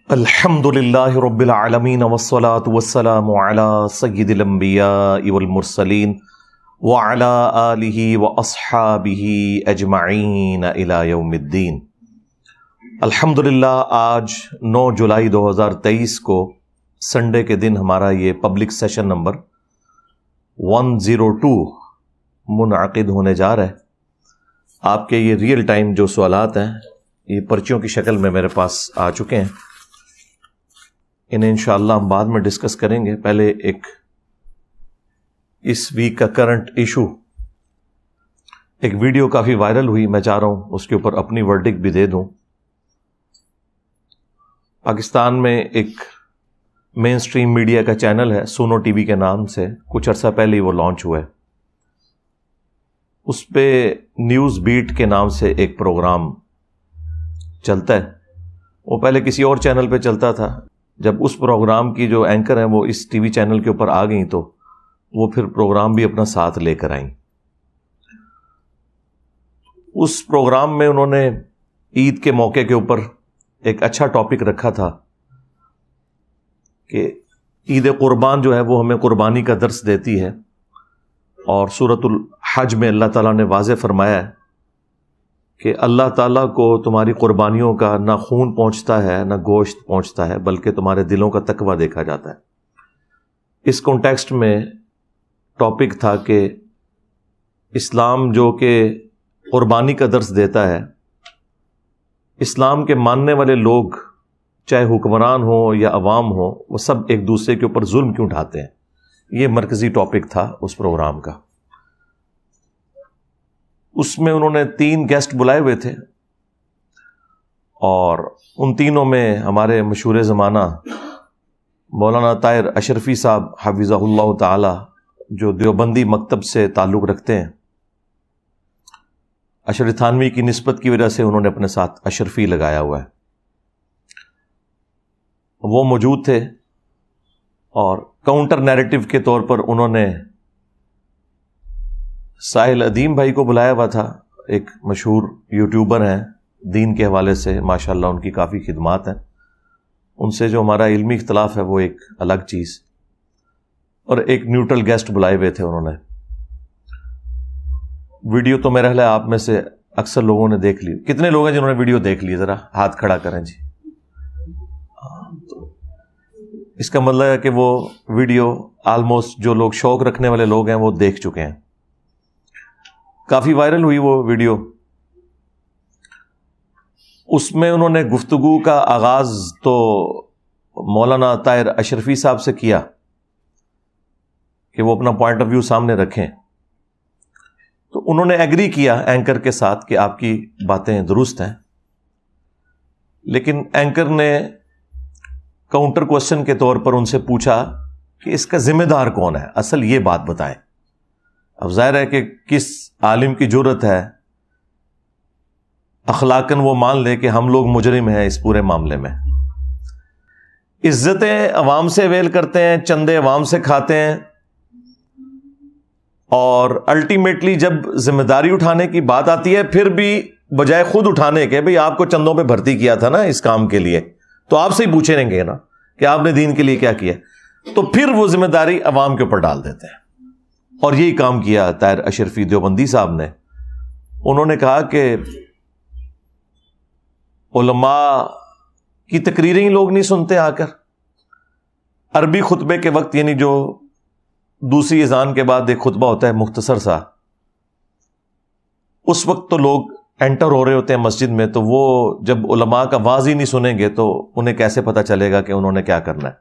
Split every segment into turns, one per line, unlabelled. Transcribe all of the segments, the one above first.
الحمدللہ رب العالمین والصلاة والسلام علی سید الانبیاء والمرسلین وعلی آلہ واصحابہ اجمعین الی یوم الدین۔ الحمدللہ آج 9 جولائی 2023 کو سنڈے کے دن ہمارا یہ پبلک سیشن نمبر 102 منعقد ہونے جا رہا ہے۔ آپ کے یہ ریئل ٹائم جو سوالات ہیں یہ پرچیوں کی شکل میں میرے پاس آ چکے ہیں، انہیں انشاءاللہ ہم بعد میں ڈسکس کریں گے۔ پہلے ایک اس ویک کا کرنٹ ایشو، ایک ویڈیو کافی وائرل ہوئی، میں چاہ رہا ہوں اس کے اوپر اپنی ورڈکٹ بھی دے دوں۔ پاکستان میں ایک مین سٹریم میڈیا کا چینل ہے سونو ٹی وی کے نام سے، کچھ عرصہ پہلے وہ لانچ ہوا ہے۔ اس پہ نیوز بیٹ کے نام سے ایک پروگرام چلتا ہے، وہ پہلے کسی اور چینل پہ چلتا تھا۔ جب اس پروگرام کی جو اینکر ہیں وہ اس ٹی وی چینل کے اوپر آ گئیں تو وہ پھر پروگرام بھی اپنا ساتھ لے کر آئیں۔ اس پروگرام میں انہوں نے عید کے موقع کے اوپر ایک اچھا ٹاپک رکھا تھا کہ عید قربان جو ہے وہ ہمیں قربانی کا درس دیتی ہے، اور سورۃ الحج میں اللہ تعالیٰ نے واضح فرمایا ہے کہ اللہ تعالیٰ کو تمہاری قربانیوں کا نہ خون پہنچتا ہے نہ گوشت پہنچتا ہے، بلکہ تمہارے دلوں کا تقویٰ دیکھا جاتا ہے۔ اس کانٹیکسٹ میں ٹاپک تھا کہ اسلام جو کہ قربانی کا درس دیتا ہے، اسلام کے ماننے والے لوگ چاہے حکمران ہوں یا عوام ہوں، وہ سب ایک دوسرے کے اوپر ظلم کیوں ڈھاتے ہیں۔ یہ مرکزی ٹاپک تھا اس پروگرام کا۔ اس میں انہوں نے 3 گیسٹ بلائے ہوئے تھے، اور ان تینوں میں ہمارے مشہور زمانہ مولانا طاہر اشرفی صاحب حفظہ اللہ تعالی، جو دیوبندی مکتب سے تعلق رکھتے ہیں، اشرف تھانوی کی نسبت کی وجہ سے انہوں نے اپنے ساتھ اشرفی لگایا ہوا ہے، وہ موجود تھے۔ اور کاؤنٹر نیریٹو کے طور پر انہوں نے ساحل ادیم بھائی کو بلایا ہوا تھا، ایک مشہور یوٹیوبر ہیں دین کے حوالے سے، ماشاءاللہ ان کی کافی خدمات ہیں۔ ان سے جو ہمارا علمی اختلاف ہے وہ ایک الگ چیز، اور ایک نیوٹرل گیسٹ بلائے ہوئے تھے انہوں نے۔ ویڈیو تو میرا خیال ہے آپ میں سے اکثر لوگوں نے دیکھ لی۔ کتنے لوگ ہیں جنہوں نے ویڈیو دیکھ لی؟ ذرا ہاتھ کھڑا کریں جی۔ تو اس کا مطلب ہے کہ وہ ویڈیو آلموسٹ جو لوگ شوق رکھنے والے لوگ ہیں وہ دیکھ چکے ہیں۔ کافی وائرل ہوئی وہ ویڈیو۔ اس میں انہوں نے گفتگو کا آغاز تو مولانا طاہر اشرفی صاحب سے کیا کہ وہ اپنا پوائنٹ آف ویو سامنے رکھیں، تو انہوں نے ایگری کیا اینکر کے ساتھ کہ آپ کی باتیں درست ہیں، لیکن اینکر نے کاؤنٹر کوسچن کے طور پر ان سے پوچھا کہ اس کا ذمہ دار کون ہے، اصل یہ بات بتائیں۔ اب ظاہر ہے کہ کس عالم کی جرت ہے اخلاقاً وہ مان لے کہ ہم لوگ مجرم ہیں اس پورے معاملے میں۔ عزتیں عوام سے ویل کرتے ہیں، چندے عوام سے کھاتے ہیں، اور الٹیمیٹلی جب ذمہ داری اٹھانے کی بات آتی ہے پھر بھی بجائے خود اٹھانے کے، بھئی آپ کو چندوں پہ بھرتی کیا تھا نا اس کام کے لیے، تو آپ سے ہی پوچھیں گے نا کہ آپ نے دین کے لیے کیا کیا، تو پھر وہ ذمہ داری عوام کے اوپر ڈال دیتے ہیں۔ اور یہی کام کیا طاہر اشرفی دیوبندی صاحب نے۔ انہوں نے کہا کہ علماء کی تقریریں ہی لوگ نہیں سنتے آ کر، عربی خطبے کے وقت، یعنی جو دوسری اذان کے بعد ایک خطبہ ہوتا ہے مختصر سا، اس وقت تو لوگ انٹر ہو رہے ہوتے ہیں مسجد میں، تو وہ جب علماء کا واعظ ہی نہیں سنیں گے تو انہیں کیسے پتہ چلے گا کہ انہوں نے کیا کرنا ہے؟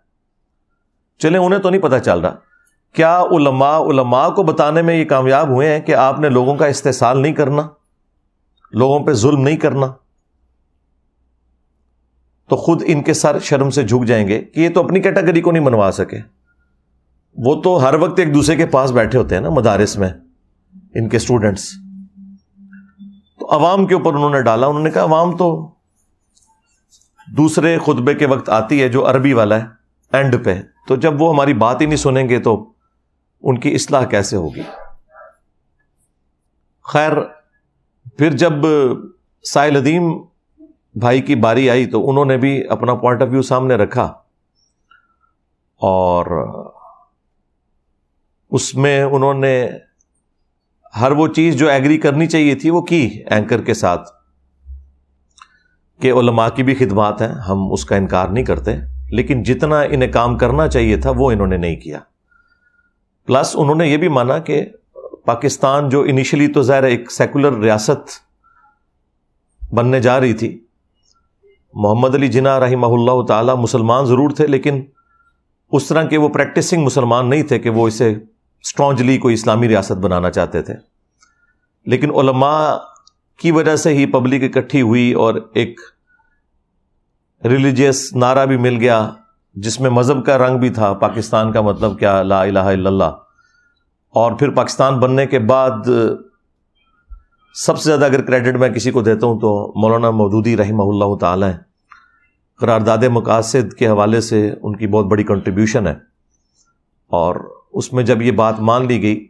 چلیں انہیں تو نہیں پتہ چل رہا، کیا علماء کو بتانے میں یہ کامیاب ہوئے ہیں کہ آپ نے لوگوں کا استحصال نہیں کرنا، لوگوں پہ ظلم نہیں کرنا؟ تو خود ان کے سر شرم سے جھک جائیں گے کہ یہ تو اپنی کیٹیگری کو نہیں منوا سکے۔ وہ تو ہر وقت ایک دوسرے کے پاس بیٹھے ہوتے ہیں نا مدارس میں، ان کے اسٹوڈنٹس۔ تو عوام کے اوپر انہوں نے ڈالا۔ انہوں نے کہا عوام تو دوسرے خطبے کے وقت آتی ہے جو عربی والا ہے اینڈ پہ، تو جب وہ ہماری بات ہی نہیں سنیں گے تو ان کی اصلاح کیسے ہوگی؟ خیر، پھر جب ساحل ادیم بھائی کی باری آئی تو انہوں نے بھی اپنا پوائنٹ آف ویو سامنے رکھا، اور اس میں انہوں نے ہر وہ چیز جو ایگری کرنی چاہیے تھی وہ کی اینکر کے ساتھ، کہ علماء کی بھی خدمات ہیں، ہم اس کا انکار نہیں کرتے، لیکن جتنا انہیں کام کرنا چاہیے تھا وہ انہوں نے نہیں کیا۔ پلس انہوں نے یہ بھی مانا کہ پاکستان جو انیشلی تو ظاہر ایک سیکولر ریاست بننے جا رہی تھی، محمد علی جناح رحمہ اللہ تعالی مسلمان ضرور تھے، لیکن اس طرح کے وہ پریکٹسنگ مسلمان نہیں تھے کہ وہ اسے اسٹرانجلی کوئی اسلامی ریاست بنانا چاہتے تھے، لیکن علماء کی وجہ سے ہی پبلک اکٹھی ہوئی اور ایک ریلیجیس نعرہ بھی مل گیا جس میں مذہب کا رنگ بھی تھا، پاکستان کا مطلب کیا، لا الہ الا اللہ۔ اور پھر پاکستان بننے کے بعد سب سے زیادہ اگر کریڈٹ میں کسی کو دیتا ہوں تو مولانا مودودی رحمہ اللہ تعالی ہیں، قرارداد مقاصد کے حوالے سے ان کی بہت بڑی کنٹریبیوشن ہے، اور اس میں جب یہ بات مان لی گئی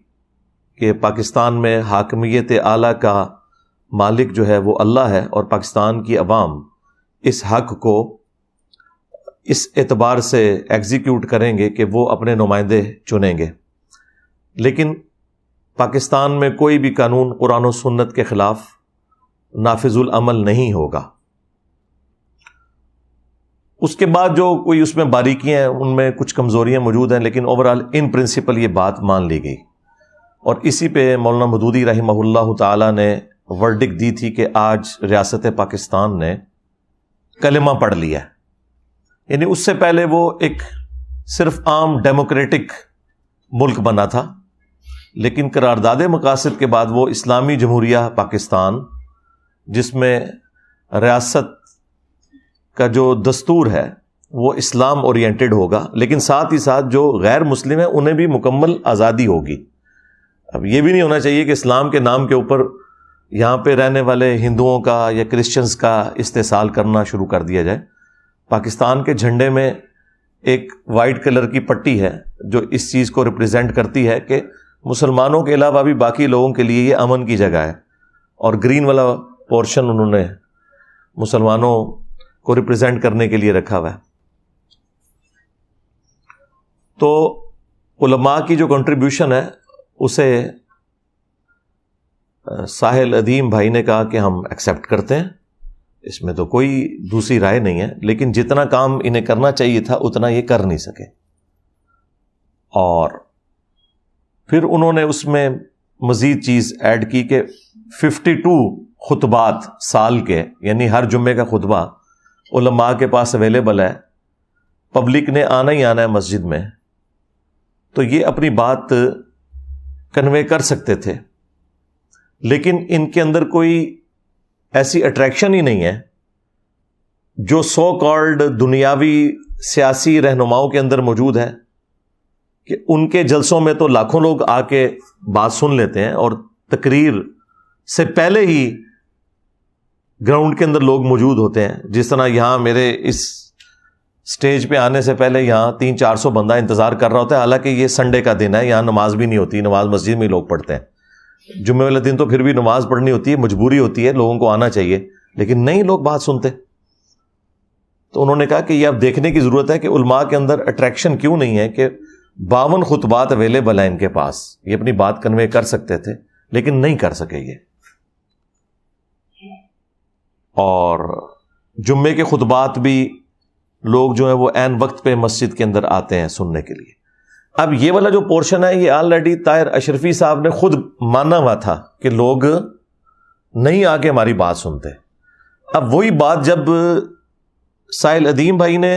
کہ پاکستان میں حاکمیت اعلیٰ کا مالک جو ہے وہ اللہ ہے، اور پاکستان کی عوام اس حق کو اس اعتبار سے ایگزیکیوٹ کریں گے کہ وہ اپنے نمائندے چنیں گے، لیکن پاکستان میں کوئی بھی قانون قرآن و سنت کے خلاف نافذ العمل نہیں ہوگا۔ اس کے بعد جو کوئی اس میں باریکیاں ہیں، ان میں کچھ کمزوریاں موجود ہیں، لیکن اوورآل ان پرنسپل یہ بات مان لی گئی، اور اسی پہ مولانا مودودی رحمہ اللہ تعالی نے ورڈکٹ دی تھی کہ آج ریاست پاکستان نے کلمہ پڑھ لیا ہے۔ یعنی اس سے پہلے وہ ایک صرف عام ڈیموکریٹک ملک بنا تھا، لیکن قرارداد مقاصد کے بعد وہ اسلامی جمہوریہ پاکستان، جس میں ریاست کا جو دستور ہے وہ اسلام اورینٹڈ ہوگا، لیکن ساتھ ہی ساتھ جو غیر مسلم ہیں انہیں بھی مکمل آزادی ہوگی۔ اب یہ بھی نہیں ہونا چاہیے کہ اسلام کے نام کے اوپر یہاں پہ رہنے والے ہندوؤں کا یا کرسچنز کا استحصال کرنا شروع کر دیا جائے۔ پاکستان کے جھنڈے میں ایک وائٹ کلر کی پٹی ہے جو اس چیز کو ریپرزینٹ کرتی ہے کہ مسلمانوں کے علاوہ بھی باقی لوگوں کے لیے یہ امن کی جگہ ہے، اور گرین والا پورشن انہوں نے مسلمانوں کو ریپرزینٹ کرنے کے لیے رکھا ہوا ہے۔ تو علماء کی جو کنٹریبیوشن ہے اسے ساحل ادیم بھائی نے کہا کہ ہم ایکسیپٹ کرتے ہیں، اس میں تو کوئی دوسری رائے نہیں ہے، لیکن جتنا کام انہیں کرنا چاہیے تھا اتنا یہ کر نہیں سکے۔ اور پھر انہوں نے اس میں مزید چیز ایڈ کی کہ 52 خطبات سال کے، یعنی ہر جمعے کا خطبہ علماء کے پاس اویلیبل ہے، پبلک نے آنا ہی آنا ہے مسجد میں، تو یہ اپنی بات کنوے کر سکتے تھے، لیکن ان کے اندر کوئی ایسی اٹریکشن ہی نہیں ہے جو سو کالڈ دنیاوی سیاسی رہنماؤں کے اندر موجود ہے، کہ ان کے جلسوں میں تو لاکھوں لوگ آ کے بات سن لیتے ہیں، اور تقریر سے پہلے ہی گراؤنڈ کے اندر لوگ موجود ہوتے ہیں۔ جس طرح یہاں میرے اس سٹیج پہ آنے سے پہلے یہاں 300-400 بندہ انتظار کر رہا ہوتا ہے، حالانکہ یہ سنڈے کا دن ہے، یہاں نماز بھی نہیں ہوتی، نماز مسجد میں لوگ پڑھتے ہیں، جمعے والے دن تو پھر بھی نماز پڑھنی ہوتی ہے، مجبوری ہوتی ہے، لوگوں کو آنا چاہیے، لیکن نہیں لوگ بات سنتے۔ تو انہوں نے کہا کہ یہ اب دیکھنے کی ضرورت ہے کہ علماء کے اندر اٹریکشن کیوں نہیں ہے، کہ 52 خطبات اویلیبل ہیں ان کے پاس، یہ اپنی بات کنوے کر سکتے تھے لیکن نہیں کر سکے یہ۔ اور جمعے کے خطبات بھی لوگ جو ہیں وہ عین وقت پہ مسجد کے اندر آتے ہیں سننے کے لیے۔ اب یہ والا جو پورشن ہے یہ آلریڈی طاہر اشرفی صاحب نے خود مانا ہوا تھا کہ لوگ نہیں آ کے ہماری بات سنتے۔ اب وہی بات جب ساحل ادیم بھائی نے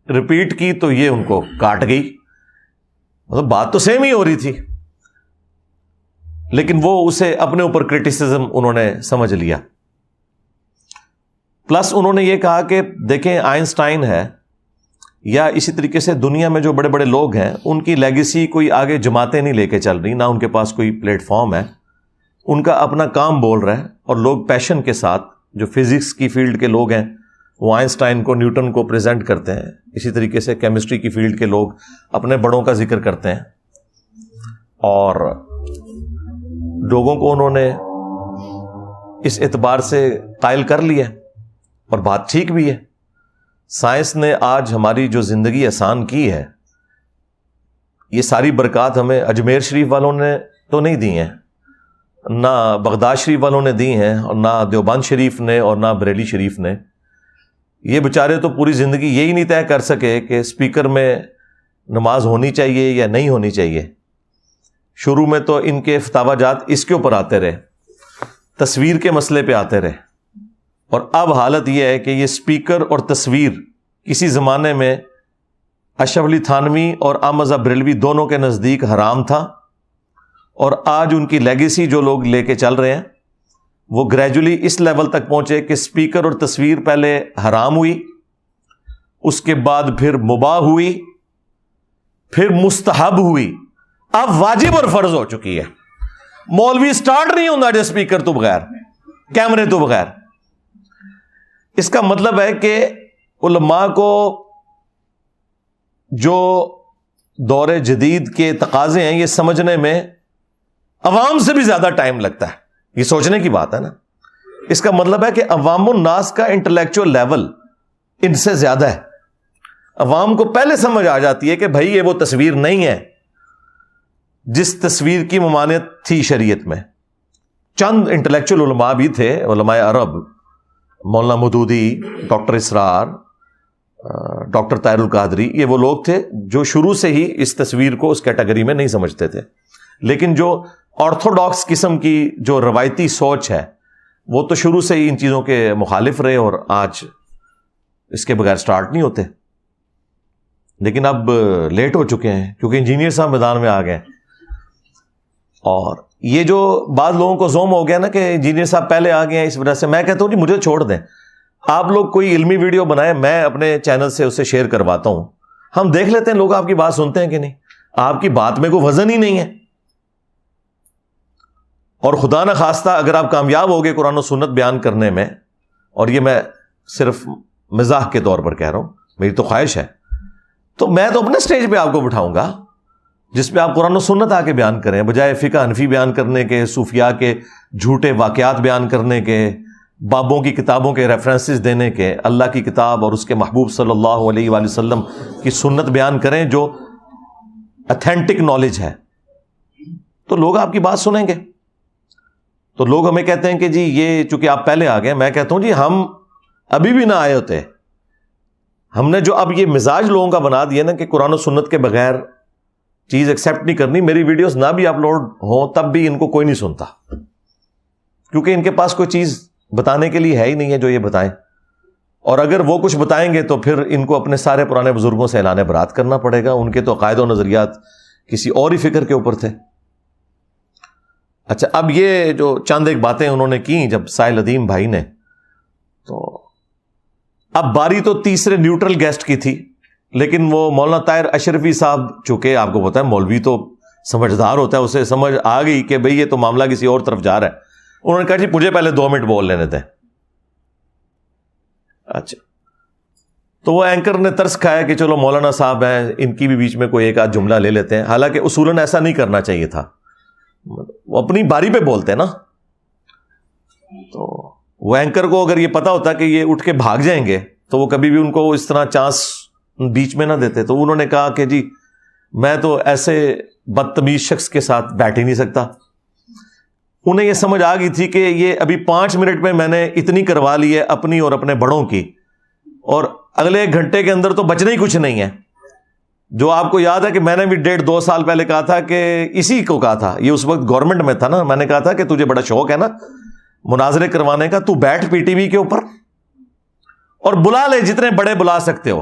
ریپیٹ کی تو یہ ان کو کاٹ گئی، مطلب بات تو سیم ہی ہو رہی تھی، لیکن وہ اسے اپنے اوپر کرٹیسزم انہوں نے سمجھ لیا۔ پلس انہوں نے یہ کہا کہ دیکھیں آئنسٹائن ہے یا اسی طریقے سے دنیا میں جو بڑے بڑے لوگ ہیں ان کی لیگیسی کوئی آگے جماعتیں نہیں لے کے چل رہی، نہ ان کے پاس کوئی پلیٹ فارم ہے، ان کا اپنا کام بول رہا ہے، اور لوگ پیشن کے ساتھ جو فزکس کی فیلڈ کے لوگ ہیں وہ آئنسٹائن کو نیوٹن کو پریزنٹ کرتے ہیں، اسی طریقے سے کیمسٹری کی فیلڈ کے لوگ اپنے بڑوں کا ذکر کرتے ہیں، اور لوگوں کو انہوں نے اس اعتبار سے قائل کر لیا، اور بات ٹھیک بھی ہے. سائنس نے آج ہماری جو زندگی آسان کی ہے، یہ ساری برکات ہمیں اجمیر شریف والوں نے تو نہیں دی ہیں، نہ بغداد شریف والوں نے دی ہیں، اور نہ دیوبند شریف نے، اور نہ بریلی شریف نے. یہ بیچارے تو پوری زندگی یہی نہیں طے کر سکے کہ اسپیکر میں نماز ہونی چاہیے یا نہیں ہونی چاہیے. شروع میں تو ان کے فتاوی جات اس کے اوپر آتے رہے، تصویر کے مسئلے پہ آتے رہے، اور اب حالت یہ ہے کہ یہ اسپیکر اور تصویر کسی زمانے میں اشرف علی تھانوی اور احمد بریلوی دونوں کے نزدیک حرام تھا، اور آج ان کی لیگیسی جو لوگ لے کے چل رہے ہیں وہ گریجولی اس لیول تک پہنچے کہ اسپیکر اور تصویر پہلے حرام ہوئی، اس کے بعد پھر مباح ہوئی، پھر مستحب ہوئی، اب واجب اور فرض ہو چکی ہے. مولوی سٹارٹ نہیں ہوتا جو اسپیکر تو بغیر، کیمرے تو بغیر. اس کا مطلب ہے کہ علماء کو جو دور جدید کے تقاضے ہیں یہ سمجھنے میں عوام سے بھی زیادہ ٹائم لگتا ہے. یہ سوچنے کی بات ہے نا. اس کا مطلب ہے کہ عوام الناس کا انٹلیکچوئل لیول ان سے زیادہ ہے. عوام کو پہلے سمجھ آ جاتی ہے کہ بھائی یہ وہ تصویر نہیں ہے جس تصویر کی ممانعت تھی شریعت میں. چند انٹلیکچوئل علماء بھی تھے، علماء عرب، مولانا مودودی، ڈاکٹر اسرار، ڈاکٹر طاہر القادری، یہ وہ لوگ تھے جو شروع سے ہی اس تصویر کو اس کیٹیگری میں نہیں سمجھتے تھے. لیکن جو آرتھوڈاکس قسم کی جو روایتی سوچ ہے وہ تو شروع سے ہی ان چیزوں کے مخالف رہے، اور آج اس کے بغیر سٹارٹ نہیں ہوتے. لیکن اب لیٹ ہو چکے ہیں کیونکہ انجینئر صاحب میدان میں آ گئے. اور یہ جو بعض لوگوں کو زوم ہو گیا نا کہ انجینئر صاحب پہلے آ گئے ہیں، اس وجہ سے میں کہتا ہوں کہ مجھے چھوڑ دیں. آپ لوگ کوئی علمی ویڈیو بنائیں، میں اپنے چینل سے اسے شیئر کرواتا ہوں، ہم دیکھ لیتے ہیں لوگ آپ کی بات سنتے ہیں کہ نہیں. آپ کی بات میں کوئی وزن ہی نہیں ہے. اور خدا نہ خواستہ اگر آپ کامیاب ہو گئے قرآن و سنت بیان کرنے میں، اور یہ میں صرف مزاح کے طور پر کہہ رہا ہوں، میری تو خواہش ہے، تو میں تو اپنے سٹیج پہ آپ کو بٹھاؤں گا جس پہ آپ قرآن و سنت آ کے بیان کریں، بجائے فقہ حنفی بیان کرنے کے، صوفیاء کے جھوٹے واقعات بیان کرنے کے، بابوں کی کتابوں کے ریفرنسز دینے کے. اللہ کی کتاب اور اس کے محبوب صلی اللہ علیہ وآلہ وسلم کی سنت بیان کریں جو اتھینٹک نالج ہے، تو لوگ آپ کی بات سنیں گے. تو لوگ ہمیں کہتے ہیں کہ جی یہ چونکہ آپ پہلے آ گئے. میں کہتا ہوں جی ہم ابھی بھی نہ آئے ہوتے. ہم نے جو اب یہ مزاج لوگوں کا بنا دیا نا کہ قرآن و سنت کے بغیر چیز ایکسیپٹ نہیں کرنی. میری ویڈیوز نہ بھی اپلوڈ ہوں تب بھی ان کو کوئی نہیں سنتا، کیونکہ ان کے پاس کوئی چیز بتانے کے لیے ہے ہی نہیں ہے جو یہ بتائیں. اور اگر وہ کچھ بتائیں گے تو پھر ان کو اپنے سارے پرانے بزرگوں سے اعلان برات کرنا پڑے گا. ان کے تو عقائد و نظریات کسی اور ہی فکر کے اوپر تھے. اچھا، اب یہ جو چند ایک باتیں انہوں نے کی جب سائل ادیم بھائی نے، تو اب باری تو تیسرے نیوٹرل گیسٹ کی تھی، لیکن وہ مولانا طاہر اشرفی صاحب، چونکہ آپ کو پتا ہے مولوی تو سمجھدار ہوتا ہے، اسے سمجھ آ گئی کہ بھئی یہ تو معاملہ کسی اور طرف جا رہا ہے. انہوں نے کہا جی مجھے پہلے 2 منٹ بول لینے دیں. اچھا، تو وہ اینکر نے ترس کھایا کہ چلو مولانا صاحب ہیں، ان کی بھی بیچ میں کوئی ایک آدھ جملہ لے لیتے ہیں. حالانکہ اصولاً ایسا نہیں کرنا چاہیے تھا، وہ اپنی باری پہ بولتے ہیں نا. تو وہ اینکر کو اگر یہ پتا ہوتا کہ یہ اٹھ کے بھاگ جائیں گے تو وہ کبھی بھی ان کو اس طرح چانس بیچ میں نہ دیتے. تو انہوں نے کہا کہ جی میں تو ایسے بدتمیز شخص کے ساتھ بیٹھ ہی نہیں سکتا. انہیں یہ سمجھ آ گئی تھی کہ یہ ابھی 5 منٹ میں میں نے اتنی کروا لی ہے اپنی اور اپنے بڑوں کی، اور اگلے 1 گھنٹے کے اندر تو بچنا ہی کچھ نہیں ہے. جو آپ کو یاد ہے کہ میں نے بھی 1.5-2 سال پہلے کہا تھا کہ اسی کو کہا تھا، یہ اس وقت گورنمنٹ میں تھا نا، میں نے کہا تھا کہ تجھے بڑا شوق ہے نا مناظرے کروانے کا، تو بیٹھ پی ٹی وی کے اوپر اور بلا لے جتنے بڑے بلا سکتے ہو.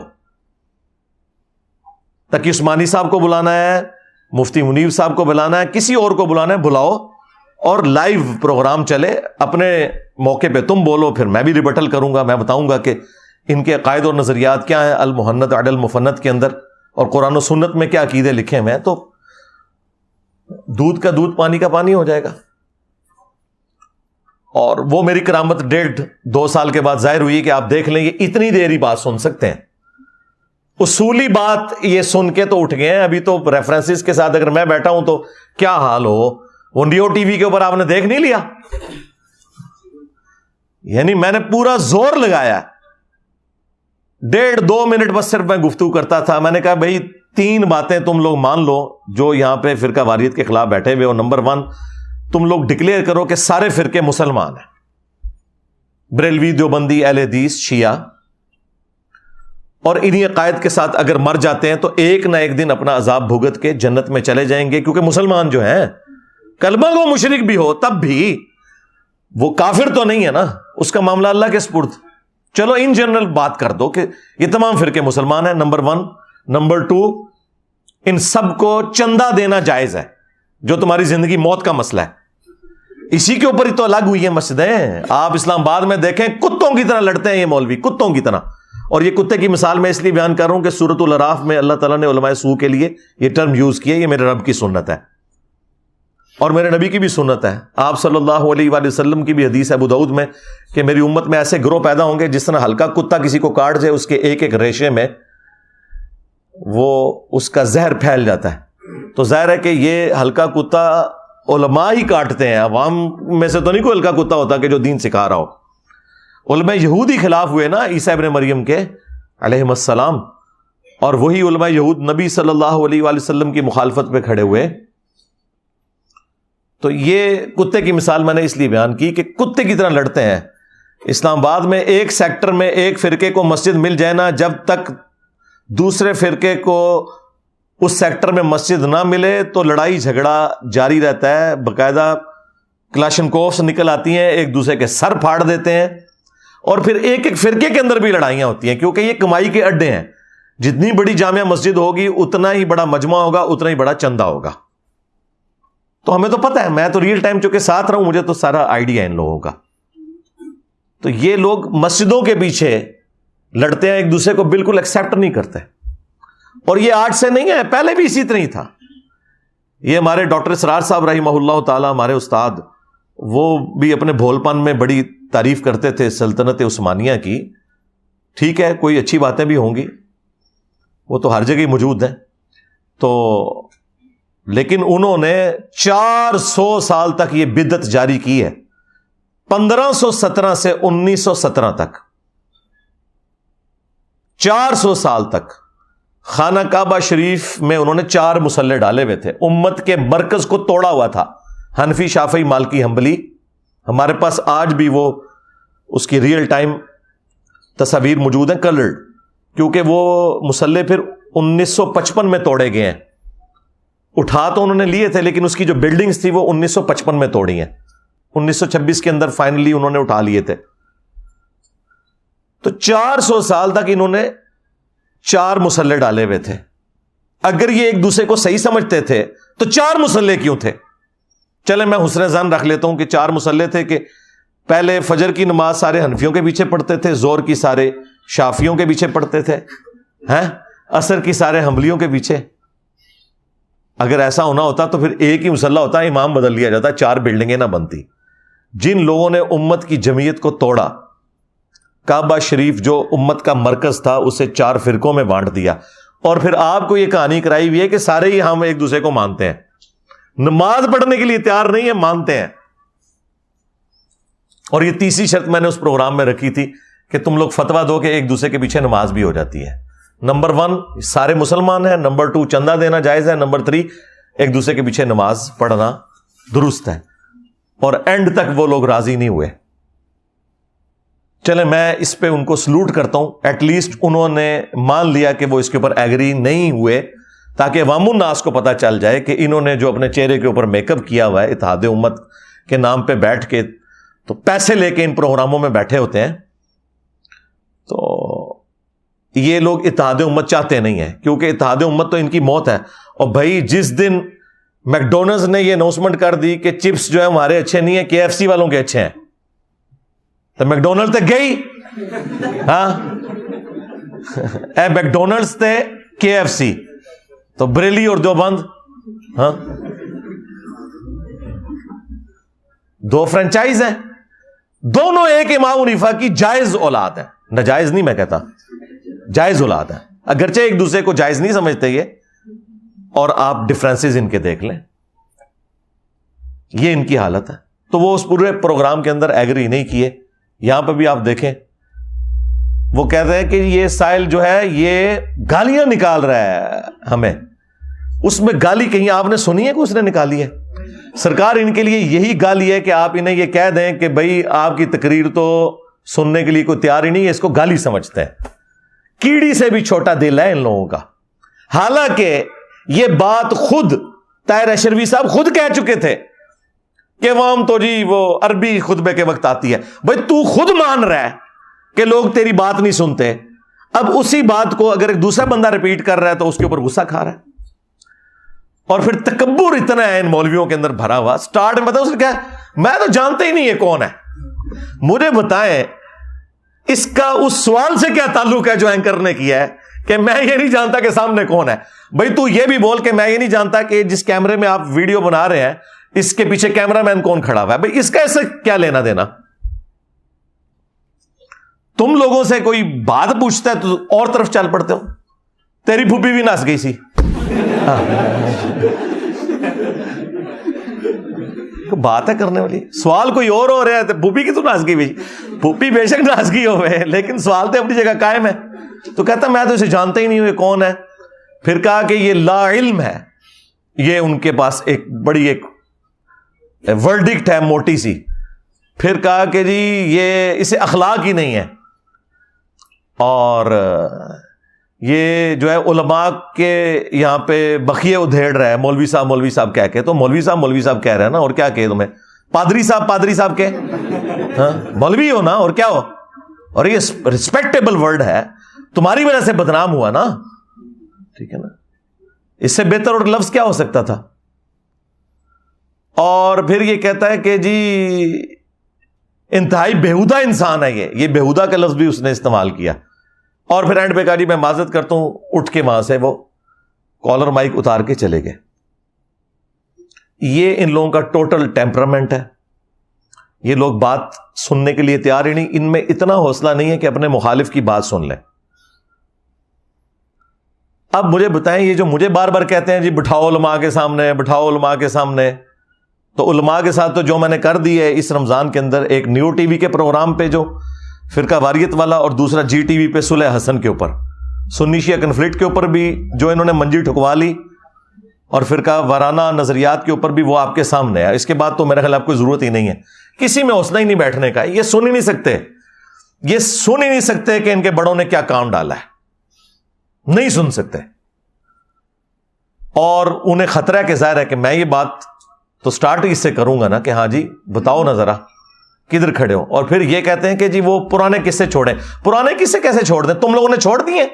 تقی عثمانی صاحب کو بلانا ہے، مفتی منیر صاحب کو بلانا ہے، کسی اور کو بلانا ہے بلاؤ، اور لائیو پروگرام چلے. اپنے موقع پہ تم بولو، پھر میں بھی ریبٹل کروں گا، میں بتاؤں گا کہ ان کے عقائد اور نظریات کیا ہیں المحنت علی المفنت کے اندر، اور قرآن و سنت میں کیا عقیدے لکھے ہوئے ہیں. تو دودھ کا دودھ پانی کا پانی ہو جائے گا. اور وہ میری کرامت 1.5-2 سال کے بعد ظاہر ہوئی کہ آپ دیکھ لیں یہ اتنی دیر ہی بات سن سکتے ہیں. اصولی بات یہ سن کے تو اٹھ گئے ہیں. ابھی تو ریفرنسز کے ساتھ اگر میں بیٹھا ہوں تو کیا حال ہو. وہ نیو ٹی وی کے اوپر آپ نے دیکھ نہیں لیا، یعنی میں نے پورا زور لگایا 1.5-2 منٹ بس صرف میں گفتگو کرتا تھا. میں نے کہا بھائی 3 باتیں تم لوگ مان لو جو یہاں پہ فرقہ واریت کے خلاف بیٹھے ہوئے ہو. نمبر 1, تم لوگ ڈکلیئر کرو کہ سارے فرقے مسلمان ہیں, بریلوی, دیوبندی, اہل حدیث, شیعہ, اور انہی عقائد کے ساتھ اگر مر جاتے ہیں تو ایک نہ ایک دن اپنا عذاب بھگت کے جنت میں چلے جائیں گے, کیونکہ مسلمان جو ہیں, کلمہ گو مشرک بھی ہو تب بھی وہ کافر تو نہیں ہے نا, اس کا معاملہ اللہ کے سپرد. چلو ان جنرل بات کر دو کہ یہ تمام فرقے مسلمان ہیں, نمبر 1. نمبر 2, ان سب کو چندہ دینا جائز ہے, جو تمہاری زندگی موت کا مسئلہ ہے. اسی کے اوپر ہی تو الگ ہوئی ہیں مسجدیں. آپ اسلام آباد میں دیکھیں کتوں کی طرح لڑتے ہیں یہ مولوی, کتوں کی طرح. اور یہ کتے کی مثال میں اس لیے بیان کر رہا ہوں کہ سورۃ الاعراف میں اللہ تعالیٰ نے علماء سوء کے لیے یہ ٹرم یوز کیا. یہ میرے رب کی سنت ہے اور میرے نبی کی بھی سنت ہے. آپ صلی اللہ علیہ وآلہ وسلم کی بھی حدیث ہے ابو داؤد میں کہ میری امت میں ایسے گروہ پیدا ہوں گے جس طرح ہلکا کتا کسی کو کاٹ جائے, اس کے ایک ایک ریشے میں وہ اس کا زہر پھیل جاتا ہے. تو ظاہر ہے کہ یہ ہلکا کتا علماء ہی کاٹتے ہیں, عوام میں سے تو نہیں کوئی ہلکا کتا ہوتا کہ جو دین سکھا رہا ہو. علماء یہود ہی خلاف ہوئے نا عیسیٰ ابن مریم کے علیہ السلام, اور وہی علماء یہود نبی صلی اللہ علیہ وآلہ وسلم کی مخالفت پہ کھڑے ہوئے. تو یہ کتے کی مثال میں نے اس لیے بیان کی کہ کتے کی طرح لڑتے ہیں. اسلام آباد میں ایک سیکٹر میں ایک فرقے کو مسجد مل جائے نا, جب تک دوسرے فرقے کو اس سیکٹر میں مسجد نہ ملے تو لڑائی جھگڑا جاری رہتا ہے. باقاعدہ کلاشنکوفس نکل آتی ہیں, ایک دوسرے کے سر پھاڑ دیتے ہیں, اور پھر ایک ایک فرقے کے اندر بھی لڑائیاں ہوتی ہیں, کیونکہ یہ کمائی کے اڈے ہیں. جتنی بڑی جامع مسجد ہوگی اتنا ہی بڑا مجمع ہوگا, اتنا ہی بڑا چندہ ہوگا. تو ہمیں تو پتہ ہے, میں تو ریئل ٹائم چونکہ ساتھ رہا ہوں, مجھے تو سارا آئیڈیا ہے ان لوگوں کا. تو یہ لوگ مسجدوں کے پیچھے لڑتے ہیں, ایک دوسرے کو بالکل ایکسیپٹ نہیں کرتے. اور یہ آج سے نہیں ہے, پہلے بھی اسی طرح ہی تھا. یہ ہمارے ڈاکٹر اسرار صاحب رحمہ اللہ تعالی, ہمارے استاد, وہ بھی اپنے بھول پن میں بڑی تعریف کرتے تھے سلطنت عثمانیہ کی. ٹھیک ہے, کوئی اچھی باتیں بھی ہوں گی, وہ تو ہر جگہ موجود ہیں. تو لیکن انہوں نے 400 سال تک یہ بدعت جاری کی ہے, 1517 سے 1917 تک, 400 سال تک. خانہ کعبہ شریف میں انہوں نے 4 مصلے ڈالے ہوئے تھے. امت کے مرکز کو توڑا ہوا تھا, حنفی, شافعی, مالکی, حنبلی. ہمارے پاس آج بھی وہ اس کی ریئل ٹائم تصاویر موجود ہیں, کلرڈ, کیونکہ وہ مصلے پھر 1955 میں توڑے گئے ہیں. اٹھا تو انہوں نے لیے تھے, لیکن اس کی جو بلڈنگز تھی وہ 1955 میں توڑی ہیں. 1926 کے اندر فائنلی انہوں نے اٹھا لیے تھے. تو 400 سال تک انہوں نے 4 مصلے ڈالے ہوئے تھے. اگر یہ ایک دوسرے کو صحیح سمجھتے تھے تو 4 مصلے کیوں تھے؟ چلے میں حسن ظن رکھ لیتا ہوں کہ 4 مصلے تھے کہ پہلے فجر کی نماز سارے حنفیوں کے پیچھے پڑھتے تھے, زور کی سارے شافیوں کے پیچھے پڑھتے تھے, عصر کی سارے حنبلیوں کے پیچھے. اگر ایسا ہونا ہوتا تو پھر ایک ہی مصلی ہوتا, امام بدل لیا جاتا, 4 بلڈنگیں نہ بنتی. جن لوگوں نے امت کی جمعیت کو توڑا, کعبہ شریف جو امت کا مرکز تھا اسے 4 فرقوں میں بانٹ دیا, اور پھر آپ کو یہ کہانی کرائی ہوئی ہے کہ سارے ہی ہم ایک دوسرے کو مانتے ہیں, نماز پڑھنے کے لیے تیار نہیں ہے, مانتے ہیں. اور یہ تیسری شرط میں نے اس پروگرام میں رکھی تھی کہ تم لوگ فتویٰ دو کہ ایک دوسرے کے پیچھے نماز بھی ہو جاتی ہے. نمبر 1 سارے مسلمان ہیں, نمبر 2 چندہ دینا جائز ہے, نمبر 3 ایک دوسرے کے پیچھے نماز پڑھنا درست ہے. اور اینڈ تک وہ لوگ راضی نہیں ہوئے. چلے میں اس پہ ان کو سلوٹ کرتا ہوں, ایٹ لیسٹ انہوں نے مان لیا کہ وہ اس کے اوپر ایگری نہیں ہوئے, تاکہ عوام الناس کو پتہ چل جائے کہ انہوں نے جو اپنے چہرے کے اوپر میک اپ کیا ہوا ہے اتحاد امت کے نام پہ بیٹھ کے, تو پیسے لے کے ان پروگراموں میں بیٹھے ہوتے ہیں. تو یہ لوگ اتحاد امت چاہتے نہیں ہیں, کیونکہ اتحاد امت تو ان کی موت ہے. اور بھائی جس دن میکڈونلڈز نے یہ اناؤنسمنٹ کر دی کہ چپس جو ہے ہمارے اچھے نہیں ہیں, KFC والوں کے اچھے ہیں, تو میکڈونلڈ تے گئی, ہاں اے میکڈونلڈز تے KFC, تو بریلی اور دیوبند, ہاں 2 فرنچائز ہیں, دونوں ایک امام حنیفہ کی جائز اولاد ہے, ناجائز نہیں میں کہتا, جائز اولاد ہے. اگرچہ ایک دوسرے کو جائز نہیں سمجھتے یہ, اور آپ ڈفرینسز ان کے دیکھ لیں, یہ ان کی حالت ہے. تو وہ اس پورے پروگرام کے اندر ایگری نہیں کیے. یہاں پہ بھی آپ دیکھیں, وہ کہتے ہیں کہ یہ سائل جو ہے یہ گالیاں نکال رہا ہے ہمیں. اس میں گالی کہیں آپ نے سنی ہے کہ اس نے نکالی ہے؟ سرکار ان کے لیے یہی گالی ہے کہ آپ انہیں یہ کہہ دیں کہ بھئی آپ کی تقریر تو سننے کے لیے کوئی تیار ہی نہیں ہے, اس کو گالی سمجھتے ہیں. کیڑی سے بھی چھوٹا دل ہے ان لوگوں کا. حالانکہ یہ بات خود طاہر اشرفی صاحب خود کہہ چکے تھے کہ وام تو جی وہ عربی خطبے کے وقت آتی ہے. بھائی تو خود مان رہا ہے کہ لوگ تیری بات نہیں سنتے, اب اسی بات کو اگر ایک دوسرا بندہ ریپیٹ کر رہا ہے تو اس کے اوپر غصہ کھا رہا ہے. اور پھر تکبر اتنا ہے ان مولویوں کے اندر بھرا ہوا. سٹارٹ میں بتاؤ اس نے کیا, میں تو جانتے ہی نہیں یہ کون ہے. مجھے بتائیں اس کا اس سوال سے کیا تعلق ہے جو اینکر نے کیا ہے کہ میں یہ نہیں جانتا کہ سامنے کون ہے. بھائی تو یہ بھی بول کہ میں یہ نہیں جانتا کہ جس کیمرے میں آپ ویڈیو بنا رہے ہیں اس کے پیچھے کیمرہ مین کون کھڑا ہوا ہے. بھائی اس کا اس سے کیا لینا دینا؟ تم لوگوں سے کوئی بات پوچھتا ہے تو اور طرف چل پڑتے ہو. تیری پھوپھی بھی ناچ گئی سی. بات ہے کرنے والی, سوال کوئی اور ہو رہا ہے تو پھوپھی کی تو ناچ گئی بھائی. پھوپھی بے شک ناچ گئی ہوئے لیکن سوال تو اپنی جگہ قائم ہے. تو کہتا میں تو اسے جانتا ہی نہیں ہوں یہ کون ہے. پھر کہا کہ یہ لا علم ہے. یہ ان کے پاس ایک بڑی ایک ورڈکٹ ہے موٹی سی. پھر کہا کہ جی یہ اسے اخلاق ہی نہیں ہے, اور یہ جو ہے علماء کے یہاں پہ بخیے ادھیڑ رہا ہے مولوی صاحب کہہ کے. تو مولوی صاحب کہہ رہے ہیں نا, اور کیا کہے تمہیں؟ پادری صاحب کے مولوی ہو نا, اور کیا ہو. اور یہ ریسپیکٹیبل ورڈ ہے, تمہاری وجہ سے بدنام ہوا نا, ٹھیک ہے نا. اس سے بہتر اور لفظ کیا ہو سکتا تھا. اور پھر یہ کہتا ہے کہ جی انتہائی بےہودہ انسان ہے یہ بےہودہ کا لفظ بھی اس نے استعمال کیا. اور پھر اینڈ پہ کہا جی میں معذرت کرتا ہوں, اٹھ کے وہاں سے وہ کالر مائک اتار کے چلے گئے. یہ ان لوگوں کا ٹوٹل ٹیمپرامنٹ ہے. یہ لوگ بات سننے کے لیے تیار ہی نہیں. ان میں اتنا حوصلہ نہیں ہے کہ اپنے مخالف کی بات سن لیں. اب مجھے بتائیں, یہ جو مجھے بار بار کہتے ہیں جی بٹھاؤ علماء کے سامنے, تو علماء کے ساتھ تو جو میں نے کر دی ہے اس رمضان کے اندر, ایک نیو ٹی وی کے پروگرام پہ جو فرقہ واریت والا, اور دوسرا جی ٹی وی پہ صلح حسن کے اوپر, سنی شیعہ کنفلکٹ کے اوپر بھی جو انہوں نے منجی ٹھکوا لی, اور فرقہ وارانہ نظریات کے اوپر بھی وہ آپ کے سامنے ہے. اس کے بعد تو میرے خیال آپ کو ضرورت ہی نہیں ہے, کسی میں حوصلہ ہی نہیں بیٹھنے کا. یہ سن ہی نہیں سکتے کہ ان کے بڑوں نے کیا کام ڈالا ہے, نہیں سن سکتے. اور انہیں خطرہ ہے کہ ظاہر ہے کہ میں یہ بات تو سٹارٹ اس سے کروں گا نا کہ ہاں جی بتاؤ نا ذرا کدھر کھڑے ہو. اور پھر یہ کہتے ہیں کہ جی وہ پرانے قصے چھوڑیں. پرانے قصے کیسے چھوڑ دیں؟ تم لوگوں نے چھوڑ دیے.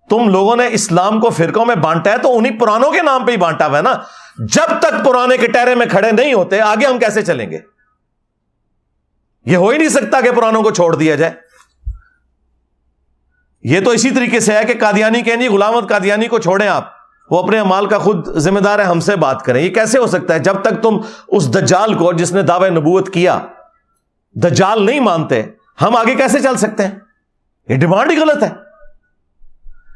تم لوگوں نے اسلام کو فرقوں میں بانٹا ہے تو انہی پرانوں کے نام پہ ہی بانٹا ہوا ہے نا. جب تک پرانے کٹہرے میں کھڑے نہیں ہوتے آگے ہم کیسے چلیں گے؟ یہ ہو ہی نہیں سکتا کہ پرانوں کو چھوڑ دیا جائے. یہ تو اسی طریقے سے ہے کہ قادیانی کہیں جی غلام احمد قادیانی کو چھوڑیں آپ, وہ اپنے اعمال کا خود ذمہ دار ہے, ہم سے بات کریں. یہ کیسے ہو سکتا ہے؟ جب تک تم اس دجال کو جس نے دعوی نبوت کیا دجال نہیں مانتے, ہم آگے کیسے چل سکتے ہیں؟ یہ ڈیمانڈ ہی غلط ہے.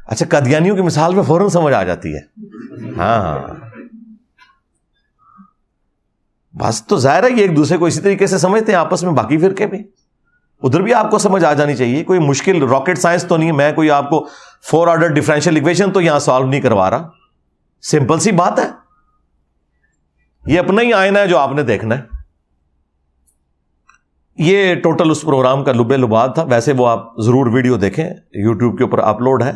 اچھا قادیانیوں کی مثال میں فوراً سمجھ آ جاتی ہے. ہاں بس تو ظاہر ہے یہ ایک دوسرے کو اسی طریقے سے سمجھتے ہیں آپس میں. باقی فرقے بھی ادھر بھی آپ کو سمجھ آ جانی چاہیے. کوئی مشکل راکٹ سائنس تو نہیں ہے. میں کوئی آپ کو 4 آرڈر ڈفرینشیل ایکویشن تو یہاں سالو نہیں کروا رہا. سمپل سی بات ہے. یہ اپنا ہی آئینہ ہے جو آپ نے دیکھنا ہے. یہ ٹوٹل اس پروگرام کا لبے لباد تھا. ویسے وہ آپ ضرور ویڈیو دیکھیں, یوٹیوب کے اوپر اپلوڈ ہے.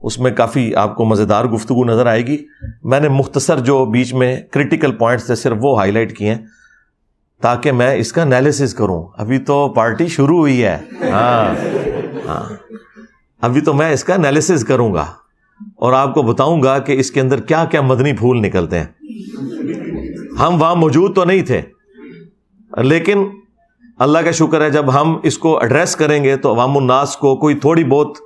اس میں کافی آپ کو مزیدار گفتگو نظر آئے گی. میں نے مختصر جو بیچ میں کرٹیکل پوائنٹس تھے صرف وہ ہائی لائٹ کیے ہیں تاکہ میں اس کا انالیسس کروں. ابھی تو پارٹی شروع ہوئی ہے. ہاں ابھی تو میں اس کا انالیسس کروں گا اور آپ کو بتاؤں گا کہ اس کے اندر کیا کیا مدنی پھول نکلتے ہیں. ہم وہاں موجود تو نہیں تھے, لیکن اللہ کا شکر ہے جب ہم اس کو ایڈریس کریں گے تو عوام الناس کو کوئی تھوڑی بہت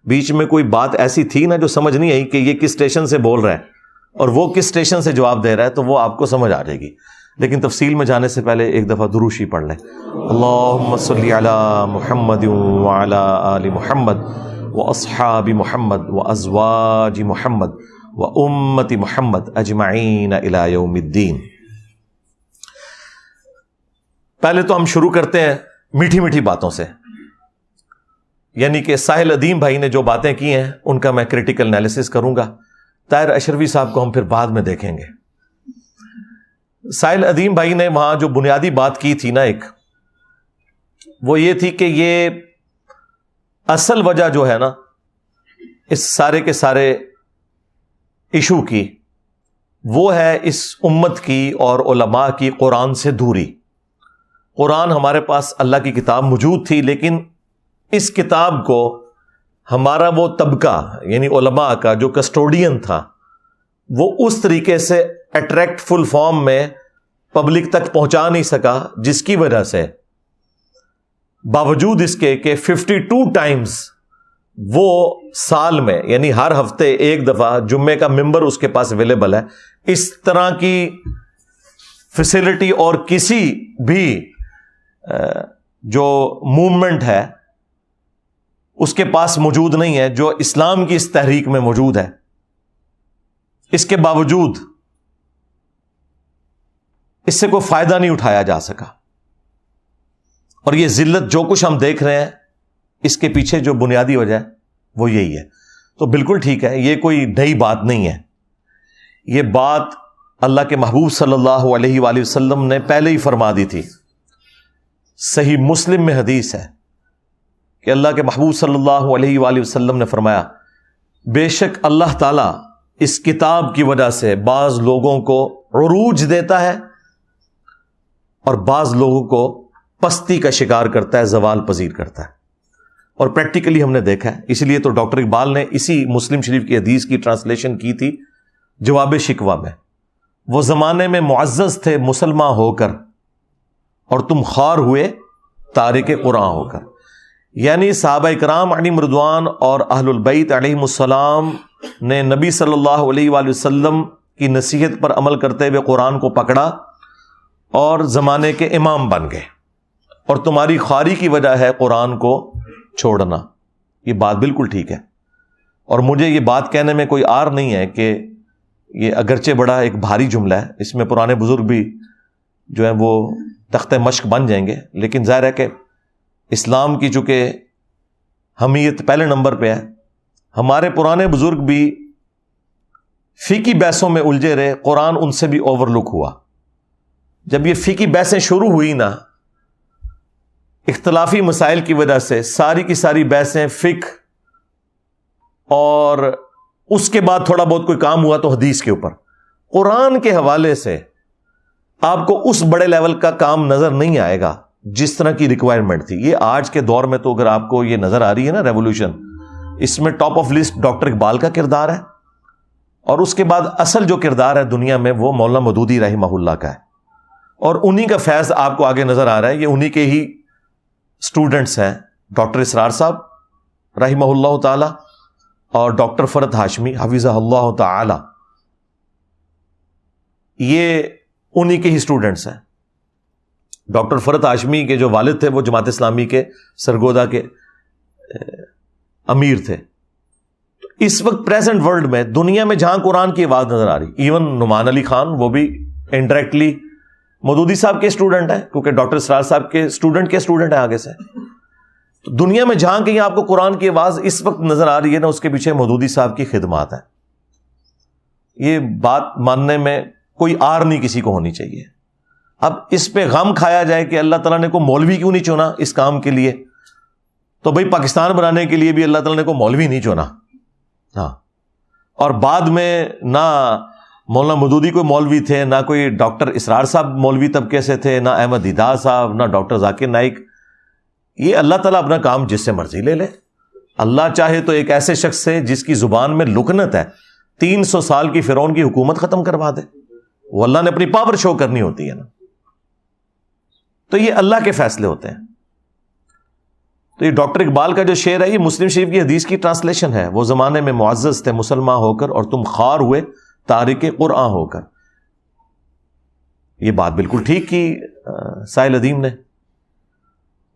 بیچ میں کوئی بات ایسی تھی نا جو سمجھ نہیں آئی کہ یہ کس اسٹیشن سے بول رہا ہے اور وہ کس اسٹیشن سے جواب دے رہا ہے, تو وہ آپ کو سمجھ آ جائے گی. لیکن تفصیل میں جانے سے پہلے ایک دفعہ دروشی پڑھ لیں. اللہم صلی علی محمد وعلی آل محمد واصحاب محمد وازواج محمد وامت محمد اجمعین الی یوم الدین. پہلے تو ہم شروع کرتے ہیں میٹھی میٹھی باتوں سے. یعنی کہ ساحل ادیم بھائی نے جو باتیں کی ہیں ان کا میں کریٹیکل انالیسس کروں گا. طاہر اشرفی صاحب کو ہم پھر بعد میں دیکھیں گے. ساحل ادیم بھائی نے وہاں جو بنیادی بات کی تھی نا ایک، وہ یہ تھی کہ یہ اصل وجہ جو ہے نا اس سارے کے سارے ایشو کی، وہ ہے اس امت کی اور علماء کی قرآن سے دوری. قرآن ہمارے پاس اللہ کی کتاب موجود تھی، لیکن اس کتاب کو ہمارا وہ طبقہ یعنی علماء کا جو کسٹوڈین تھا وہ اس طریقے سے اٹریکٹ فل فارم میں پبلک تک پہنچا نہیں سکا، جس کی وجہ سے باوجود اس کے کہ 52 ٹائمز وہ سال میں یعنی ہر ہفتے ایک دفعہ جمعے کا ممبر اس کے پاس اویلیبل ہے، اس طرح کی فیسلٹی اور کسی بھی جو موومنٹ ہے اس کے پاس موجود نہیں ہے جو اسلام کی اس تحریک میں موجود ہے. اس کے باوجود اس سے کوئی فائدہ نہیں اٹھایا جا سکا، اور یہ ذلت جو کچھ ہم دیکھ رہے ہیں اس کے پیچھے جو بنیادی وجہ ہے وہ یہی ہے. تو بالکل ٹھیک ہے، یہ کوئی نئی بات نہیں ہے. یہ بات اللہ کے محبوب صلی اللہ علیہ وآلہ وسلم نے پہلے ہی فرما دی تھی. صحیح مسلم میں حدیث ہے کہ اللہ کے محبوب صلی اللہ علیہ وآلہ وسلم نے فرمایا، بے شک اللہ تعالیٰ اس کتاب کی وجہ سے بعض لوگوں کو عروج دیتا ہے اور بعض لوگوں کو پستی کا شکار کرتا ہے، زوال پذیر کرتا ہے. اور پریکٹیکلی ہم نے دیکھا ہے. اس لیے تو ڈاکٹر اقبال نے اسی مسلم شریف کی حدیث کی ٹرانسلیشن کی تھی جواب شکوہ میں، وہ زمانے میں معزز تھے مسلمان ہو کر اور تم خوار ہوئے تارک قرآن ہو کر. یعنی صحابہ کرام علیہم رضوان اور اہل البیت علیہم السلام نے نبی صلی اللہ علیہ وآلہ وسلم کی نصیحت پر عمل کرتے ہوئے قرآن کو پکڑا اور زمانے کے امام بن گئے، اور تمہاری خواری کی وجہ ہے قرآن کو چھوڑنا. یہ بات بالکل ٹھیک ہے، اور مجھے یہ بات کہنے میں کوئی عار نہیں ہے کہ یہ اگرچہ بڑا ایک بھاری جملہ ہے، اس میں پرانے بزرگ بھی جو ہے وہ تخت مشق بن جائیں گے، لیکن ظاہر ہے کہ اسلام کی چونکہ حمیت پہلے نمبر پہ ہے. ہمارے پرانے بزرگ بھی فقہی بحثوں میں الجھے رہے، قرآن ان سے بھی اوور لک ہوا. جب یہ فقہی بحثیں شروع ہوئی نا اختلافی مسائل کی وجہ سے، ساری کی ساری بحثیں فقہ، اور اس کے بعد تھوڑا بہت کوئی کام ہوا تو حدیث کے اوپر. قرآن کے حوالے سے آپ کو اس بڑے لیول کا کام نظر نہیں آئے گا جس طرح کی ریکوائرمنٹ تھی. یہ آج کے دور میں تو اگر آپ کو یہ نظر آ رہی ہے نا ریولوشن، اس میں top of list doctor Iqbal کا کردار ہے، اور اس کے بعد اصل جو کردار ہے دنیا میں وہ مولانا مودودی رحمہ اللہ کا ہے، اور انہی کا فیض آپ کو آگے نظر آ رہا ہے. یہ انہی کے ہی اسٹوڈنٹس ہیں ڈاکٹر اسرار صاحب رحمہ اللہ تعالی اور ڈاکٹر فرد ہاشمی حفظہ اللہ تعالی، یہ انہی کے ہی اسٹوڈنٹس ہیں. ڈاکٹر فرد ہاشمی کے جو والد تھے وہ جماعت اسلامی کے سرگودا کے امیر تھے. اس وقت پریزنٹ ورلڈ میں دنیا میں جہاں قرآن کی آواز نظر آ رہی، ایون نعمان علی خان وہ بھی انڈائریکٹلی مودودی صاحب کے اسٹوڈنٹ ہیں، کیونکہ ڈاکٹر اسرار صاحب کے اسٹوڈنٹ ہیں آگے سے. تو دنیا میں جہاں کہیں آپ کو قرآن کی آواز اس وقت نظر آ رہی ہے نا، اس کے پیچھے مودودی صاحب کی خدمات ہیں. یہ بات ماننے میں کوئی آر نہیں کسی کو ہونی چاہیے. اب اس پہ غم کھایا جائے کہ اللہ تعالیٰ نے کو مولوی کیوں نہیں چنا اس کام کے لیے، تو بھائی پاکستان بنانے کے لیے بھی اللہ تعالیٰ نے کو مولوی نہیں چنا. ہاں، اور بعد میں نہ مولانا مودودی کوئی مولوی تھے، نہ کوئی ڈاکٹر اسرار صاحب مولوی طبقے سے تھے، نہ احمد دیدار صاحب، نہ ڈاکٹر ذاکر نائک. یہ اللہ تعالیٰ اپنا کام جس سے مرضی لے لے. اللہ چاہے تو ایک ایسے شخص سے جس کی زبان میں لکنت ہے 300 سال کی فرعون کی حکومت ختم کروا دے. وہ اللہ نے اپنی پاور شو کرنی ہوتی ہے نا. تو یہ اللہ کے فیصلے ہوتے ہیں. تو یہ ڈاکٹر اقبال کا جو شعر ہے یہ مسلم شریف کی حدیث کی ٹرانسلیشن ہے. وہ زمانے میں معزز تھے مسلمان ہو کر اور تم خوار ہوئے تارک قرآن ہو کر. یہ بات بالکل ٹھیک کی ساحل ادیم نے.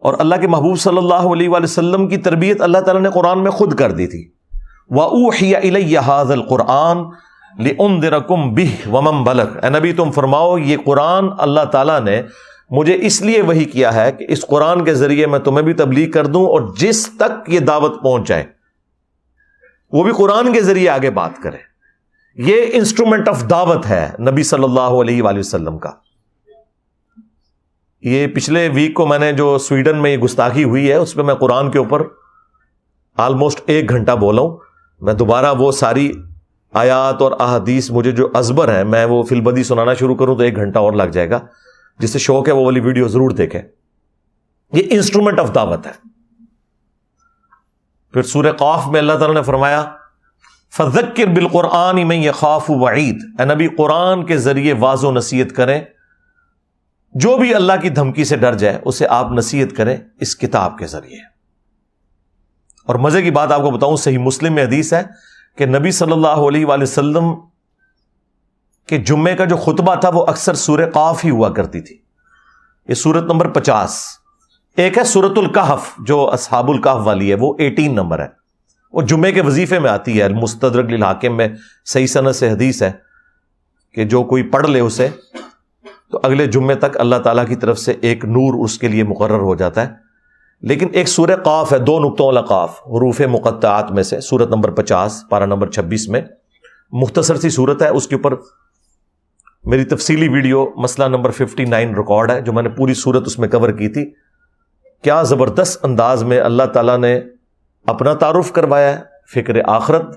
اور اللہ کے محبوب صلی اللہ علیہ وآلہ وسلم کی تربیت اللہ تعالیٰ نے قرآن میں خود کر دی تھی. وَأُوحِيَ إِلَيَّ هَذَا الْقُرْآنُ لِأُنذِرَكُمْ بِهِ وَمَنْ بَلَغَ. اے نبی تم فرماؤ یہ قرآن اللہ تعالیٰ نے مجھے اس لیے وحی کیا ہے کہ اس قرآن کے ذریعے میں تمہیں بھی تبلیغ کر دوں اور جس تک یہ دعوت پہنچ جائے وہ بھی قرآن کے ذریعے آگے بات کرے. یہ انسٹرومنٹ آف دعوت ہے نبی صلی اللہ علیہ وآلہ وسلم کا. یہ پچھلے ویک کو میں نے جو سویڈن میں یہ گستاخی ہوئی ہے اس پہ میں قرآن کے اوپر آلموسٹ 1 گھنٹہ بولا ہوں. میں دوبارہ وہ ساری آیات اور احادیث مجھے جو ازبر ہیں میں وہ فی البدی سنانا شروع کروں تو 1 گھنٹہ اور لگ جائے گا. جسے شوق ہے وہ والی ویڈیو ضرور دیکھیں. یہ انسٹرومنٹ آف دعوت ہے. پھر سورہ قاف میں اللہ تعالیٰ نے فرمایا فذکر بالقرآن من یخاف وعید. اے نبی قرآن کے ذریعے واعظ و نصیحت کریں, جو بھی اللہ کی دھمکی سے ڈر جائے اسے آپ نصیحت کریں اس کتاب کے ذریعے. اور مزے کی بات آپ کو بتاؤں, صحیح مسلم میں حدیث ہے کہ نبی صلی اللہ علیہ وآلہ وسلم کہ جمعے کا جو خطبہ تھا وہ اکثر سورہ قاف ہی ہوا کرتی تھی. یہ سورت نمبر 50. ایک ہے سورت الکہف جو اصحاب الکہف والی ہے, وہ 18 نمبر ہے. وہ جمعے کے وظیفے میں آتی ہے. المستدرک للحاکم میں صحیح سند سے حدیث ہے کہ جو کوئی پڑھ لے اسے تو اگلے جمعے تک اللہ تعالیٰ کی طرف سے ایک نور اس کے لیے مقرر ہو جاتا ہے. لیکن ایک سورہ قاف ہے, 2 نقطوں والا قاف, حروف مقطعات میں سے, سورت نمبر 50 پارہ نمبر 26 میں. مختصر سی سورت ہے. اس کے اوپر میری تفصیلی ویڈیو مسئلہ نمبر 59 ریکارڈ ہے جو میں نے پوری سورت اس میں کور کی تھی. کیا زبردست انداز میں اللہ تعالیٰ نے اپنا تعارف کروایا ہے, فکر آخرت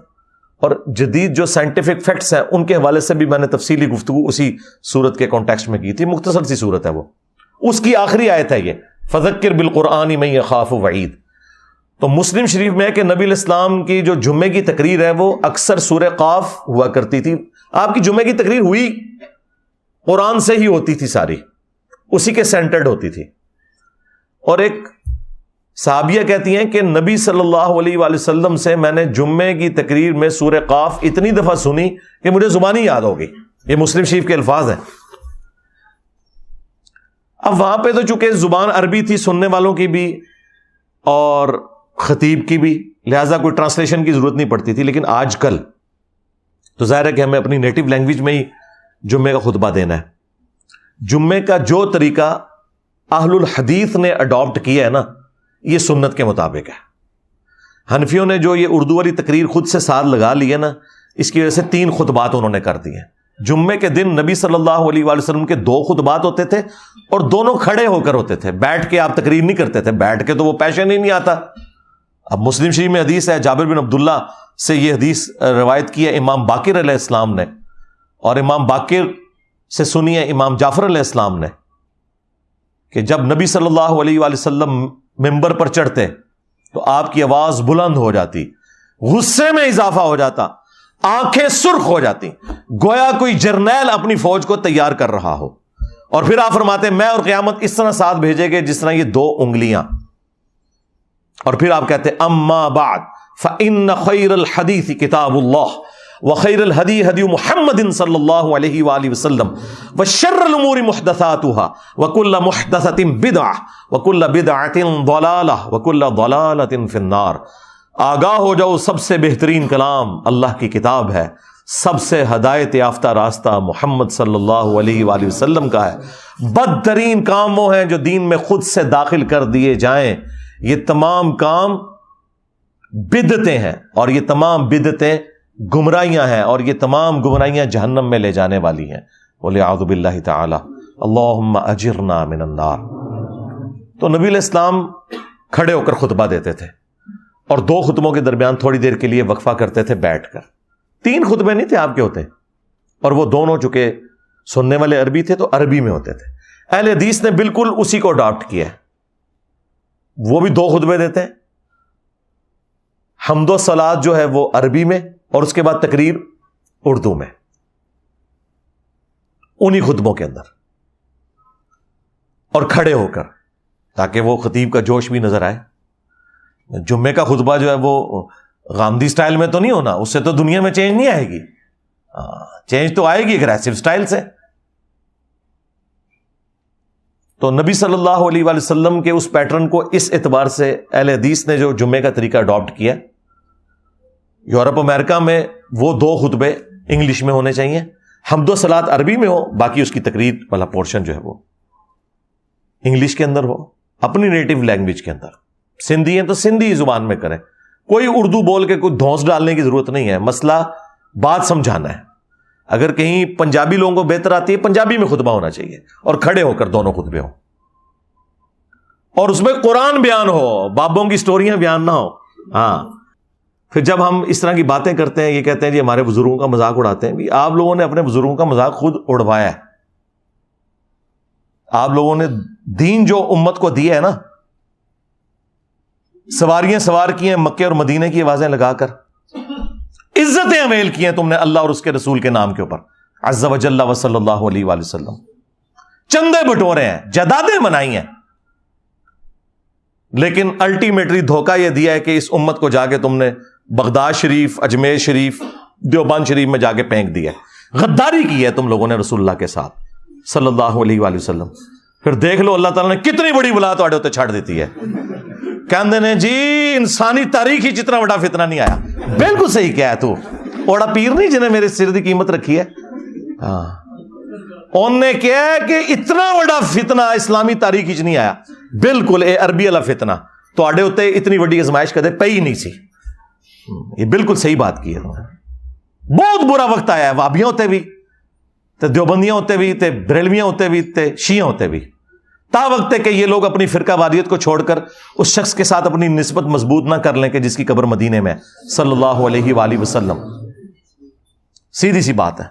اور جدید جو سائنٹیفک فیکٹس ہیں ان کے حوالے سے بھی میں نے تفصیلی گفتگو اسی سورت کے کانٹیکسٹ میں کی تھی. مختصر سی سورت ہے وہ. اس کی آخری آیت ہے یہ فذکر بالقرآن من یخاف وعید. تو مسلم شریف میں ہے کہ نبی علیہ السلام کی جو جمعے کی تقریر ہے وہ اکثر سورہ قاف ہوا کرتی تھی. آپ کی جمعے کی تقریر ہوئی قرآن سے ہی ہوتی تھی, ساری اسی کے سینٹرڈ ہوتی تھی. اور ایک صحابیہ کہتی ہیں کہ نبی صلی اللہ علیہ وآلہ وسلم سے میں نے جمعے کی تقریر میں سورہ قاف اتنی دفعہ سنی کہ مجھے زبانی یاد ہو گئی. یہ مسلم شریف کے الفاظ ہیں. اب وہاں پہ تو چونکہ زبان عربی تھی سننے والوں کی بھی اور خطیب کی بھی, لہٰذا کوئی ٹرانسلیشن کی ضرورت نہیں پڑتی تھی. لیکن آج کل تو ظاہر ہے کہ ہمیں اپنی نیٹو لینگویج میں ہی جمعے کا خطبہ دینا ہے. جمعے کا جو طریقہ اہل الحدیث نے اڈاپٹ کیا ہے نا, یہ سنت کے مطابق ہے. حنفیوں نے جو یہ اردو والی تقریر خود سے ساتھ لگا لی ہے نا, اس کی وجہ سے 3 خطبات انہوں نے کر دی ہیں. جمعے کے دن نبی صلی اللہ علیہ وآلہ وسلم کے 2 خطبات ہوتے تھے اور دونوں کھڑے ہو کر ہوتے تھے. بیٹھ کے آپ تقریر نہیں کرتے تھے, بیٹھ کے تو وہ پیشن ہی نہیں آتا. اب مسلم شریف میں حدیث ہے, جابر بن عبداللہ سے یہ حدیث روایت کی ہے امام باقر علیہ السلام نے, اور امام باقر سے سنی ہے امام جعفر علیہ السلام نے, کہ جب نبی صلی اللہ علیہ وآلہ وسلم ممبر پر چڑھتے تو آپ کی آواز بلند ہو جاتی, غصے میں اضافہ ہو جاتا, آنکھیں سرخ ہو جاتی, گویا کوئی جرنیل اپنی فوج کو تیار کر رہا ہو. اور پھر آپ فرماتے میں اور قیامت اس طرح ساتھ بھیجے گے جس طرح یہ 2 انگلیاں. اور پھر آپ کہتے اما بعد فإن خیر الحدیث کتاب اللہ وخیر الہدی ہدی محمد صلی اللہ علیہ وآلہ وسلم وشر الامور محدثاتها وکل محدثۃ بدعہ وکل بدعۃ ضلالہ وکل ضلالۃ فی النار. آگاہ ہو جاؤ, سب سے بہترین کلام اللہ کی کتاب ہے, سب سے ہدایت یافتہ راستہ محمد صلی اللہ علیہ وآلہ وسلم کا ہے. بدترین کام وہ ہیں جو دین میں خود سے داخل کر دیے جائیں. یہ تمام کام بدعتیں ہیں اور یہ تمام بدعتیں گمراہیاں ہیں اور یہ تمام گمراہیاں جہنم میں لے جانے والی ہیں. وَلِعَوْذُ بِاللَّهِ تَعَالَى اللَّهُمَّ أَجِرْنَا مِنَ النَّارِ. تو نبی علیہ السلام کھڑے ہو کر خطبہ دیتے تھے اور 2 خطبوں کے درمیان تھوڑی دیر کے لیے وقفہ کرتے تھے بیٹھ کر. 3 خطبے نہیں تھے آپ کے ہوتے, اور وہ دونوں چونکہ سننے والے عربی تھے تو عربی میں ہوتے تھے. اہل حدیث نے بالکل اسی کو اڈاپٹ کیا ہے. وہ بھی 2 خطبے دیتے ہیں, حمد و صلات جو ہے وہ عربی میں اور اس کے بعد تقریر اردو میں, انہی خطبوں کے اندر, اور کھڑے ہو کر, تاکہ وہ خطیب کا جوش بھی نظر آئے. جمعے کا خطبہ جو ہے وہ غامدی سٹائل میں تو نہیں ہونا, اس سے تو دنیا میں چینج نہیں آئے گی. چینج تو آئے گی اگریسو سٹائل سے. تو نبی صلی اللہ علیہ وآلہ وسلم کے اس پیٹرن کو اس اعتبار سے اہل حدیث نے جو جمعے کا طریقہ اڈاپٹ کیا. یورپ امریکہ میں وہ 2 خطبے انگلش میں ہونے چاہیے, حمد و صلات عربی میں ہو, باقی اس کی تقریر والا پورشن جو ہے وہ انگلش کے اندر ہو، اپنی نیٹو لینگویج کے اندر. سندھی ہیں تو سندھی زبان میں کریں، کوئی اردو بول کے کوئی دھونس ڈالنے کی ضرورت نہیں ہے. مسئلہ بات سمجھانا ہے. اگر کہیں پنجابی لوگوں کو بہتر آتی ہے، پنجابی میں خطبہ ہونا چاہیے اور کھڑے ہو کر دونوں خطبے ہوں، اور اس میں قرآن بیان ہو، بابوں کی سٹوریاں بیان نہ ہو. ہاں، پھر جب ہم اس طرح کی باتیں کرتے ہیں، یہ کہتے ہیں جی ہمارے بزرگوں کا مذاق اڑاتے ہیں، بھی آپ لوگوں نے اپنے بزرگوں کا مذاق خود اڑوایا ہے. آپ لوگوں نے دین جو امت کو دیا ہے نا، سواریاں سوار کی ہیں مکے اور مدینے کی آوازیں لگا کر، عزتیں امیل کی ہیں تم نے اللہ اور اس کے رسول کے نام کے اوپر، عز و جل و صلی اللہ علیہ وآلہ وسلم. چندے بٹورے ہیں، جدادیں منائی ہیں، لیکن الٹیمیٹلی دھوکہ یہ دیا ہے کہ اس امت کو جا کے تم نے بغداد شریف، اجمیر شریف، دیوبند شریف میں جا کے پھینک دیا. غداری کی ہے تم لوگوں نے رسول اللہ کے ساتھ صلی اللہ علیہ وآلہ وسلم. پھر دیکھ لو اللہ تعالیٰ نے کتنی بڑی بلا تھوڑے ہوتے چھڑ دیتی ہے. کہندے نے جی انسانی تاریخ ہی جتنا بڑا فتنہ نہیں آیا. بالکل صحیح کیا ہے تو، اوڑا پیر نہیں جنہیں میرے سر دی قیمت رکھی ہے. ہاں، انہوں نے کیا ہے کہ اتنا بڑا فتنہ اسلامی تاریخ ہی نہیں آیا. بالکل اے عربی والا فتنہ تواڈے اوتے اتنی بڑی آزمائش کدے پئی نہیں سی. یہ بالکل صحیح بات کی ہے. بہت برا وقت آیا ہے، وہابیاں ہوتے بھی تے دیوبندیاں ہوتے بھی تے بریلویاں ہوتے بھی تے شیعہ ہوتے بھی. تا وقت ہے کہ یہ لوگ اپنی فرقہ واریت کو چھوڑ کر اس شخص کے ساتھ اپنی نسبت مضبوط نہ کر لیں کہ جس کی قبر مدینے میں صلی اللہ علیہ وآلہ وسلم. سیدھی سی بات ہے.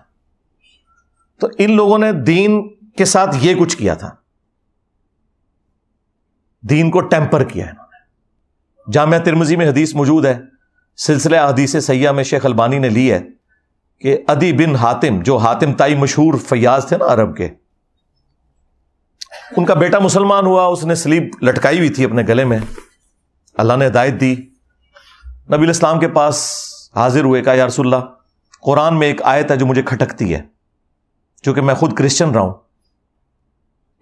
تو ان لوگوں نے دین کے ساتھ یہ کچھ کیا تھا، دین کو ٹیمپر کیا ہے. جامعہ ترمذی میں حدیث موجود ہے، سلسلہ احادیث صحیحہ میں شیخ البانی نے لی ہے کہ عدی بن حاتم، جو حاتم تائی مشہور فیاض تھے نا عرب کے، ان کا بیٹا مسلمان ہوا، اس نے سلیب لٹکائی ہوئی تھی اپنے گلے میں. اللہ نے ہدایت دی، نبی الاسلام کے پاس حاضر ہوئے، کہا یا رسول اللہ قرآن میں ایک آیت ہے جو مجھے کھٹکتی ہے، چونکہ میں خود کرسچن رہا ہوں.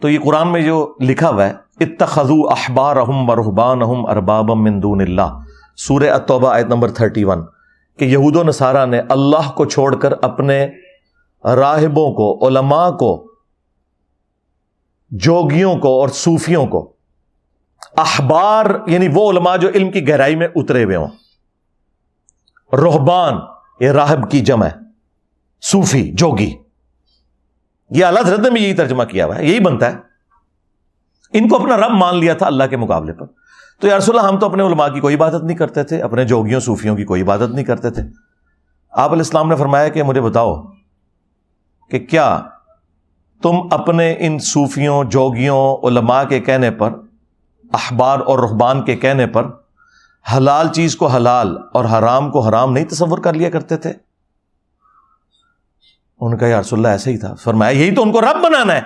تو یہ قرآن میں جو لکھا ہوا ہے اتخذوا احبارہم ورہبانہم اربابا من دون اللہ، سورہ التوبہ آیت نمبر 31، کہ یہود و نصارہ نے اللہ کو چھوڑ کر اپنے راہبوں کو، علماء کو، جوگیوں کو اور صوفیوں کو، احبار یعنی وہ علماء جو علم کی گہرائی میں اترے ہوئے ہوں، رہبان یہ راہب کی جمع ہے، صوفی جوگی، یہ اعلیٰ حضرت نے بھی یہی ترجمہ کیا ہوا ہے، یہی بنتا ہے. ان کو اپنا رب مان لیا تھا اللہ کے مقابلے پر. تو یا رسول اللہ ہم تو اپنے علماء کی کوئی عبادت نہیں کرتے تھے، اپنے جوگیوں صوفیوں کی کوئی عبادت نہیں کرتے تھے. آپ علیہ السلام نے فرمایا کہ مجھے بتاؤ کہ کیا تم اپنے ان صوفیوں، جوگیوں، علماء کے کہنے پر، احبار اور رہبان کے کہنے پر حلال چیز کو حلال اور حرام کو حرام نہیں تصور کر لیا کرتے تھے؟ ان کا یا رسول اللہ ایسے ہی تھا. فرمایا یہی تو ان کو رب بنانا ہے،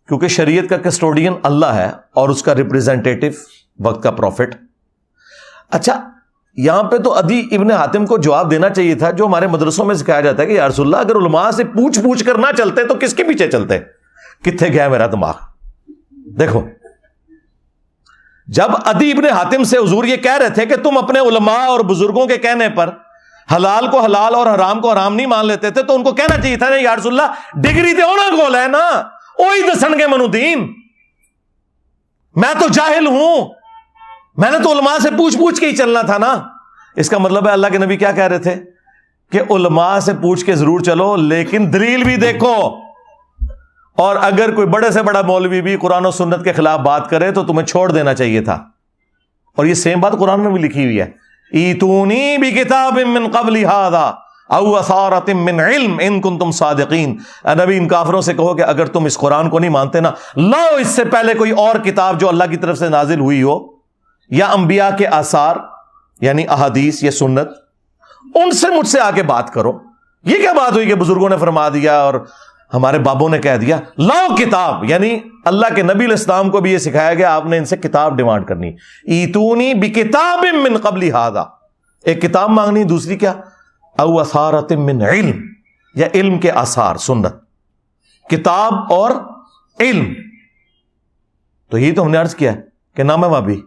کیونکہ شریعت کا کسٹوڈین اللہ ہے اور اس کا ریپریزنٹیٹو وقت کا پروفٹ. اچھا یہاں پہ تو عدی ابن حاتم کو جواب دینا چاہیے تھا، جو ہمارے مدرسوں میں سکھایا جاتا ہے کہ یا رسول اللہ اگر علماء سے پوچھ کر نہ چلتے تو کس کے پیچھے چلتے؟ کتنے گیا میرا دماغ. دیکھو جب عدی ابن حاتم سے حضور یہ کہہ رہے تھے کہ تم اپنے علماء اور بزرگوں کے کہنے پر حلال کو حلال اور حرام کو حرام نہیں مان لیتے تھے، تو ان کو کہنا چاہیے تھا یا رسول اللہ ڈگری تے ہونا گول ہے نا، وہی دسن گے منو دین، میں تو جاہل ہوں، میں نے تو علماء سے پوچھ کے ہی چلنا تھا نا. اس کا مطلب ہے اللہ کے نبی کیا کہہ رہے تھے کہ علماء سے پوچھ کے ضرور چلو لیکن دلیل بھی دیکھو، اور اگر کوئی بڑے سے بڑا مولوی بھی قرآن و سنت کے خلاف بات کرے تو تمہیں چھوڑ دینا چاہیے تھا. اور یہ سیم بات قرآن میں بھی لکھی ہوئی ہے، ایتونی بکتاب من قبل ھذا او اثارۃ من علم ان کنتم صادقین. نبی ان کافروں سے کہو کہ اگر تم اس قرآن کو نہیں مانتے نا، لاؤ اس سے پہلے کوئی اور کتاب جو اللہ کی طرف سے نازل ہوئی ہو، یا انبیاء کے آثار یعنی احادیث یا سنت، ان سے مجھ سے آ کے بات کرو. یہ کیا بات ہوئی کہ بزرگوں نے فرما دیا اور ہمارے بابوں نے کہہ دیا؟ لاؤ کتاب، یعنی اللہ کے نبی علیہ السلام کو بھی یہ سکھایا گیا آپ نے ان سے کتاب ڈیمانڈ کرنی. ایتونی بکتاب من قبل ھذا، ایک کتاب مانگنی، دوسری کیا؟ او اثارۃ من علم، یا علم کے آثار، سنت، کتاب اور علم. تو یہی تو ہم نے عرض کیا ہے کہ نام ہے بابی،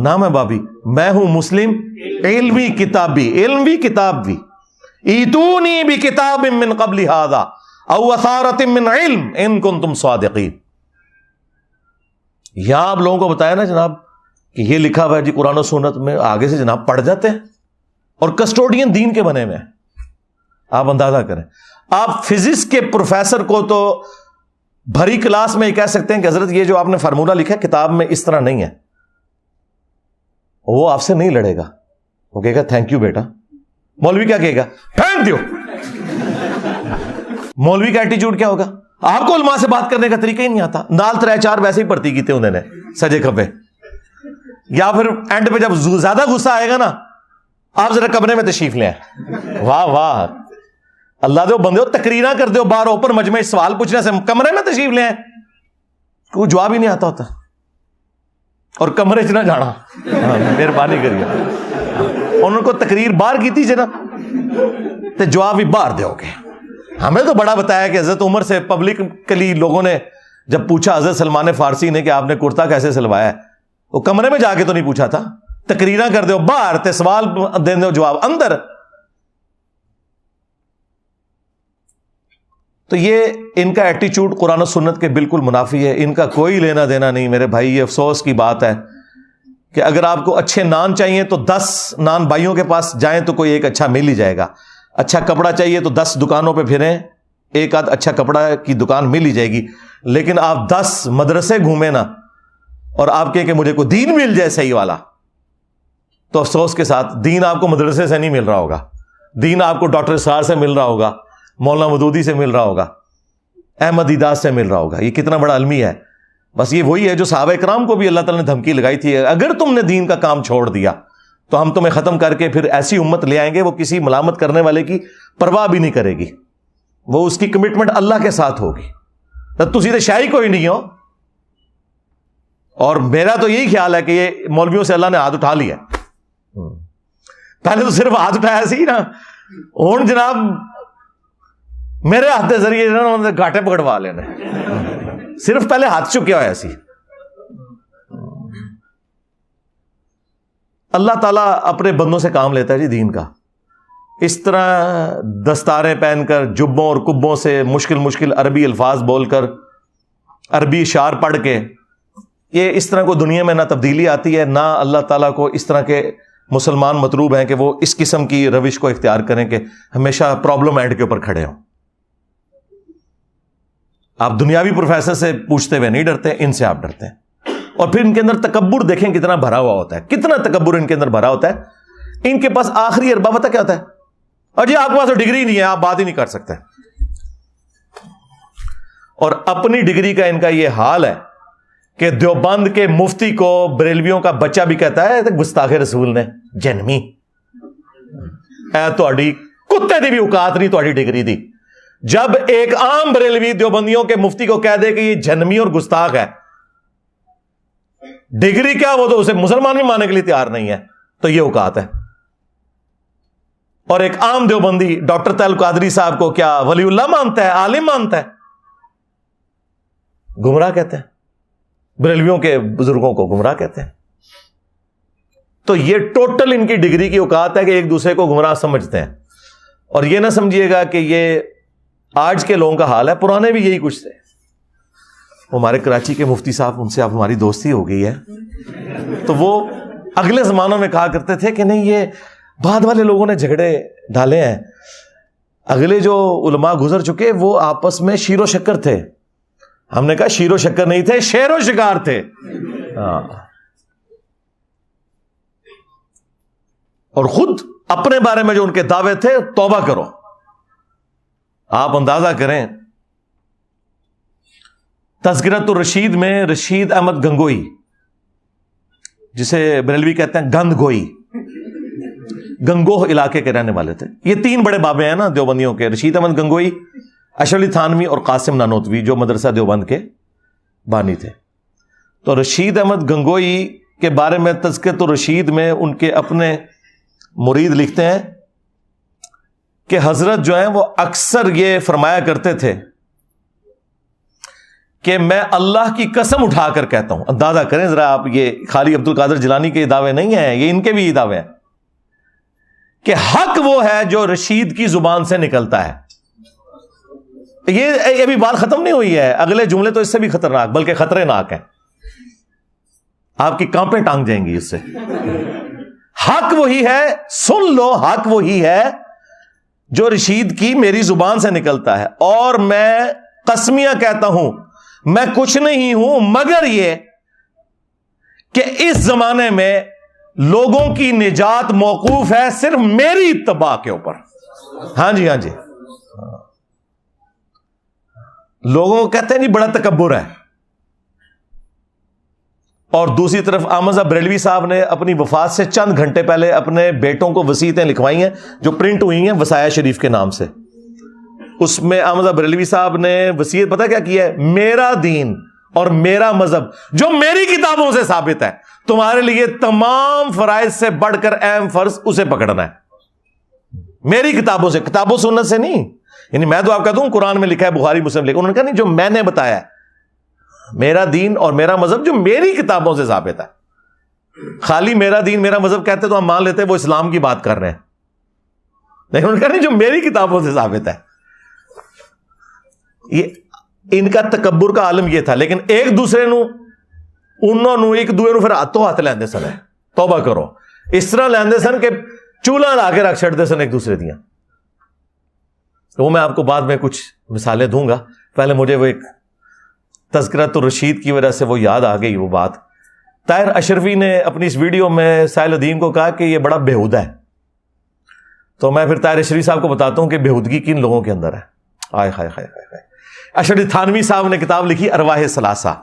نام ہے بابی، میں ہوں مسلم علمی کتابی، علم بھی کتاب بھی. ایتونی بکتاب من قبل ھذا او اثارۃ من علم ان کنتم صادقین. یہاں آپ لوگوں کو بتایا نا جناب کہ یہ لکھا ہوا ہے جی قرآن و سنت میں، آگے سے جناب پڑھ جاتے ہیں اور کسٹوڈین دین کے بنے ہوئے ہیں. آپ اندازہ کریں، آپ فزکس کے پروفیسر کو تو بھری کلاس میں یہ کہہ سکتے ہیں کہ حضرت یہ جو آپ نے فارمولہ لکھا ہے کتاب میں اس طرح نہیں ہے، وہ آپ سے نہیں لڑے گا، وہ کہے گا تھینک یو بیٹا. مولوی کیا کہے گا؟ Thank you. مولوی کا ایٹیچیوڈ کیا ہوگا؟ آپ کو علماء سے بات کرنے کا طریقہ ہی نہیں آتا، نال ترے چار ویسے ہی پڑتی کیتے انہوں نے سجے کھبے. یا پھر اینڈ پہ جب زیادہ غصہ آئے گا نا، آپ ذرا کمرے میں تشریف لیں. واہ واہ، اللہ دے بندے ہو، تقریراں کر دو باہر اوپر مجمع، سوال پوچھنے سے کمرے میں تشریف لیں، کوئی جواب ہی نہیں آتا ہوتا. اور کمرے چ نہ جانا، مہربانی کریے. انہوں کو تقریر باہر کی تھی جنا تے جواب بھی باہر دو گے. ہمیں تو بڑا بتایا کہ حضرت عمر سے پبلکلی لوگوں نے جب پوچھا حضرت سلمان فارسی نے کہ آپ نے کرتا کیسے سلوایا ہے، وہ کمرے میں جا کے تو نہیں پوچھا تھا، تقریراں کر دو باہر تے سوال دے دو جواب اندر. تو یہ ان کا ایٹیچیوڈ قرآن و سنت کے بالکل منافی ہے، ان کا کوئی لینا دینا نہیں میرے بھائی. یہ افسوس کی بات ہے کہ اگر آپ کو اچھے نان چاہیے تو 10 نان بھائیوں کے پاس جائیں تو کوئی ایک اچھا مل ہی جائے گا. اچھا کپڑا چاہیے تو 10 دکانوں پہ پھریں، ایک آدھ اچھا کپڑا کی دکان مل ہی جائے گی. لیکن آپ 10 مدرسے گھومیں نا اور آپ کہیں کہ مجھے کوئی دین مل جائے صحیح والا، تو افسوس کے ساتھ دین آپ کو مدرسے سے نہیں مل رہا ہوگا، دین آپ کو ڈاکٹر اسرار سے مل رہا ہوگا، مولانا مودودی سے مل رہا ہوگا، احمد دیداس سے مل رہا ہوگا. یہ کتنا بڑا علمی ہے. بس یہ وہی ہے جو صحابہ کرام کو بھی اللہ تعالیٰ نے دھمکی لگائی تھی، اگر تم نے دین کا کام چھوڑ دیا تو ہم تمہیں ختم کر کے پھر ایسی امت لے آئیں گے وہ کسی ملامت کرنے والے کی پرواہ بھی نہیں کرے گی، وہ اس کی کمٹمنٹ اللہ کے ساتھ ہوگی. تو سیدھے شاہی کوئی نہیں ہو. اور میرا تو یہی خیال ہے کہ یہ مولویوں سے اللہ نے ہاتھ اٹھا لیا. پہلے تو صرف ہاتھ اٹھایا سی نا، ہوں جناب میرے ہاتھ کے ذریعے گھاٹے پکڑوا لینا. صرف پہلے ہاتھ چکیا ہوا سی. اللہ تعالیٰ اپنے بندوں سے کام لیتا ہے جی دین کا. اس طرح دستاریں پہن کر، جبوں اور کبوں سے مشکل عربی الفاظ بول کر، عربی اشعار پڑھ کے، یہ اس طرح کو دنیا میں نہ تبدیلی آتی ہے، نہ اللہ تعالیٰ کو اس طرح کے مسلمان مطلوب ہیں کہ وہ اس قسم کی روش کو اختیار کریں کہ ہمیشہ پرابلم اینڈ کے اوپر کھڑے ہوں. آپ دنیاوی پروفیسر سے پوچھتے ہوئے نہیں ڈرتے، ان سے آپ ڈرتے ہیں. اور پھر ان کے اندر تکبر دیکھیں کتنا بھرا ہوا ہوتا ہے، کتنا تکبر ان کے اندر بھرا ہوتا ہے. ان کے پاس آخری اربا پتہ کیا ہوتا ہے؟ اور جی آپ کے پاس تو ڈگری نہیں ہے، آپ بات ہی نہیں کر سکتے. اور اپنی ڈگری کا ان کا یہ حال ہے کہ دیوبند کے مفتی کو بریلویوں کا بچہ بھی کہتا ہے گستاخ رسول نے جنمی. اے تہاڈی کتے دی بھی اوقات نہیں تہاڈی ڈگری دی. جب ایک عام بریلوی دیوبندیوں کے مفتی کو کہہ دے کہ یہ جنمی اور گستاخ ہے، ڈگری کیا وہ تو اسے مسلمان بھی ماننے کے لیے تیار نہیں ہے، تو یہ اوقات ہے. اور ایک عام دیوبندی ڈاکٹر طاہر القادری صاحب کو کیا ولی اللہ مانتا ہے، عالم مانتا ہے؟ گمراہ کہتے ہیں. بریلویوں کے بزرگوں کو گمراہ کہتے ہیں. تو یہ ٹوٹل ان کی ڈگری کی اوقات ہے کہ ایک دوسرے کو گمراہ سمجھتے ہیں. اور یہ نہ سمجھیے گا کہ یہ آج کے لوگوں کا حال ہے، پرانے بھی یہی کچھ تھے. ہمارے کراچی کے مفتی صاحب، ان سے اب ہماری دوستی ہو گئی ہے، تو وہ اگلے زمانوں میں کہا کرتے تھے کہ نہیں یہ بعد والے لوگوں نے جھگڑے ڈالے ہیں، اگلے جو علماء گزر چکے وہ آپس میں شیر و شکر تھے. ہم نے کہا شیر و شکر نہیں تھے، شیر و شکار تھے. اور خود اپنے بارے میں جو ان کے دعوے تھے، توبہ کرو. آپ اندازہ کریں، تذکرۃ الرشید میں رشید احمد گنگوئی، جسے بریلوی کہتے ہیں گند گوئی، گنگوہ علاقے کے رہنے والے تھے. یہ 3 بڑے بابے ہیں نا دیوبندیوں کے، رشید احمد گنگوئی، اشرف علی تھانوی اور قاسم نانوتوی، جو مدرسہ دیوبند کے بانی تھے. تو رشید احمد گنگوئی کے بارے میں تذکرۃ الرشید میں ان کے اپنے مرید لکھتے ہیں کہ حضرت جو ہیں وہ اکثر یہ فرمایا کرتے تھے کہ میں اللہ کی قسم اٹھا کر کہتا ہوں. اندازہ کریں ذرا آپ، یہ خالی عبد القادر جیلانی کے دعوے نہیں ہیں، یہ ان کے بھی یہ دعوے ہیں کہ حق وہ ہے جو رشید کی زبان سے نکلتا ہے. یہ ابھی بات ختم نہیں ہوئی ہے، اگلے جملے تو اس سے بھی خطرناک بلکہ خطرے ناک ہیں. آپ کی کانپیں ٹانگ جائیں گی اس سے. حق وہی ہے, سن لو, حق وہی ہے جو رشید کی میری زبان سے نکلتا ہے, اور میں قسمیاں کہتا ہوں میں کچھ نہیں ہوں مگر یہ کہ اس زمانے میں لوگوں کی نجات موقوف ہے صرف میری اتباع کے اوپر. ہاں جی, ہاں جی, لوگوں کو کہتے ہیں جی بڑا تکبر ہے. اور دوسری طرف احمد رضا بریلوی صاحب نے اپنی وفات سے چند گھنٹے پہلے اپنے بیٹوں کو وصیتیں لکھوائی ہیں جو پرنٹ ہوئی ہیں وصایا شریف کے نام سے. اس میں احمد رضا بریلوی صاحب نے وصیت پتہ کیا کی ہے؟ میرا دین اور میرا مذہب جو میری کتابوں سے ثابت ہے, تمہارے لیے تمام فرائض سے بڑھ کر اہم فرض اسے پکڑنا ہے. میری کتابوں سے, کتابوں سنت سے نہیں. یعنی میں تو آپ کہتا ہوں قرآن میں لکھا ہے, بخاری مسلم لکھا, انہوں نے کہا نہیں, جو میں نے بتایا ہے میرا دین اور میرا مذہب جو میری کتابوں سے ثابت ہے. خالی میرا دین میرا مذہب کہتے تو ہم مان لیتے وہ اسلام کی بات کر رہے ہیں, لیکن انہوں نے کہا نہیں, جو میری کتابوں سے ثابت ہے. یہ ان کا تکبر کا عالم یہ تھا. لیکن ایک دوسرے نو انہوں ایک دوسرے پھر ہاتھوں ہاتھ لیندے سن, توبہ کرو, اس طرح لیندے سن کہ چولہا لا کے رکھ چھڑتے سن ایک دوسرے دیاں. تو وہ میں آپ کو بعد میں کچھ مثالیں دوں گا. پہلے مجھے وہ ایک تذکرۃ الرشید کی وجہ سے وہ یاد آ گئی وہ بات. طاہر اشرفی نے اپنی اس ویڈیو میں ساحل الدین کو کہا کہ یہ بڑا بےہودہ ہے. تو میں پھر طاہر اشرفی صاحب کو بتاتا ہوں کہ بےہودگی کن لوگوں کے اندر ہے. آئے ہائے ہائے ہائے. اشرف تھانوی صاحب نے کتاب لکھی ارواح ثلاثہ,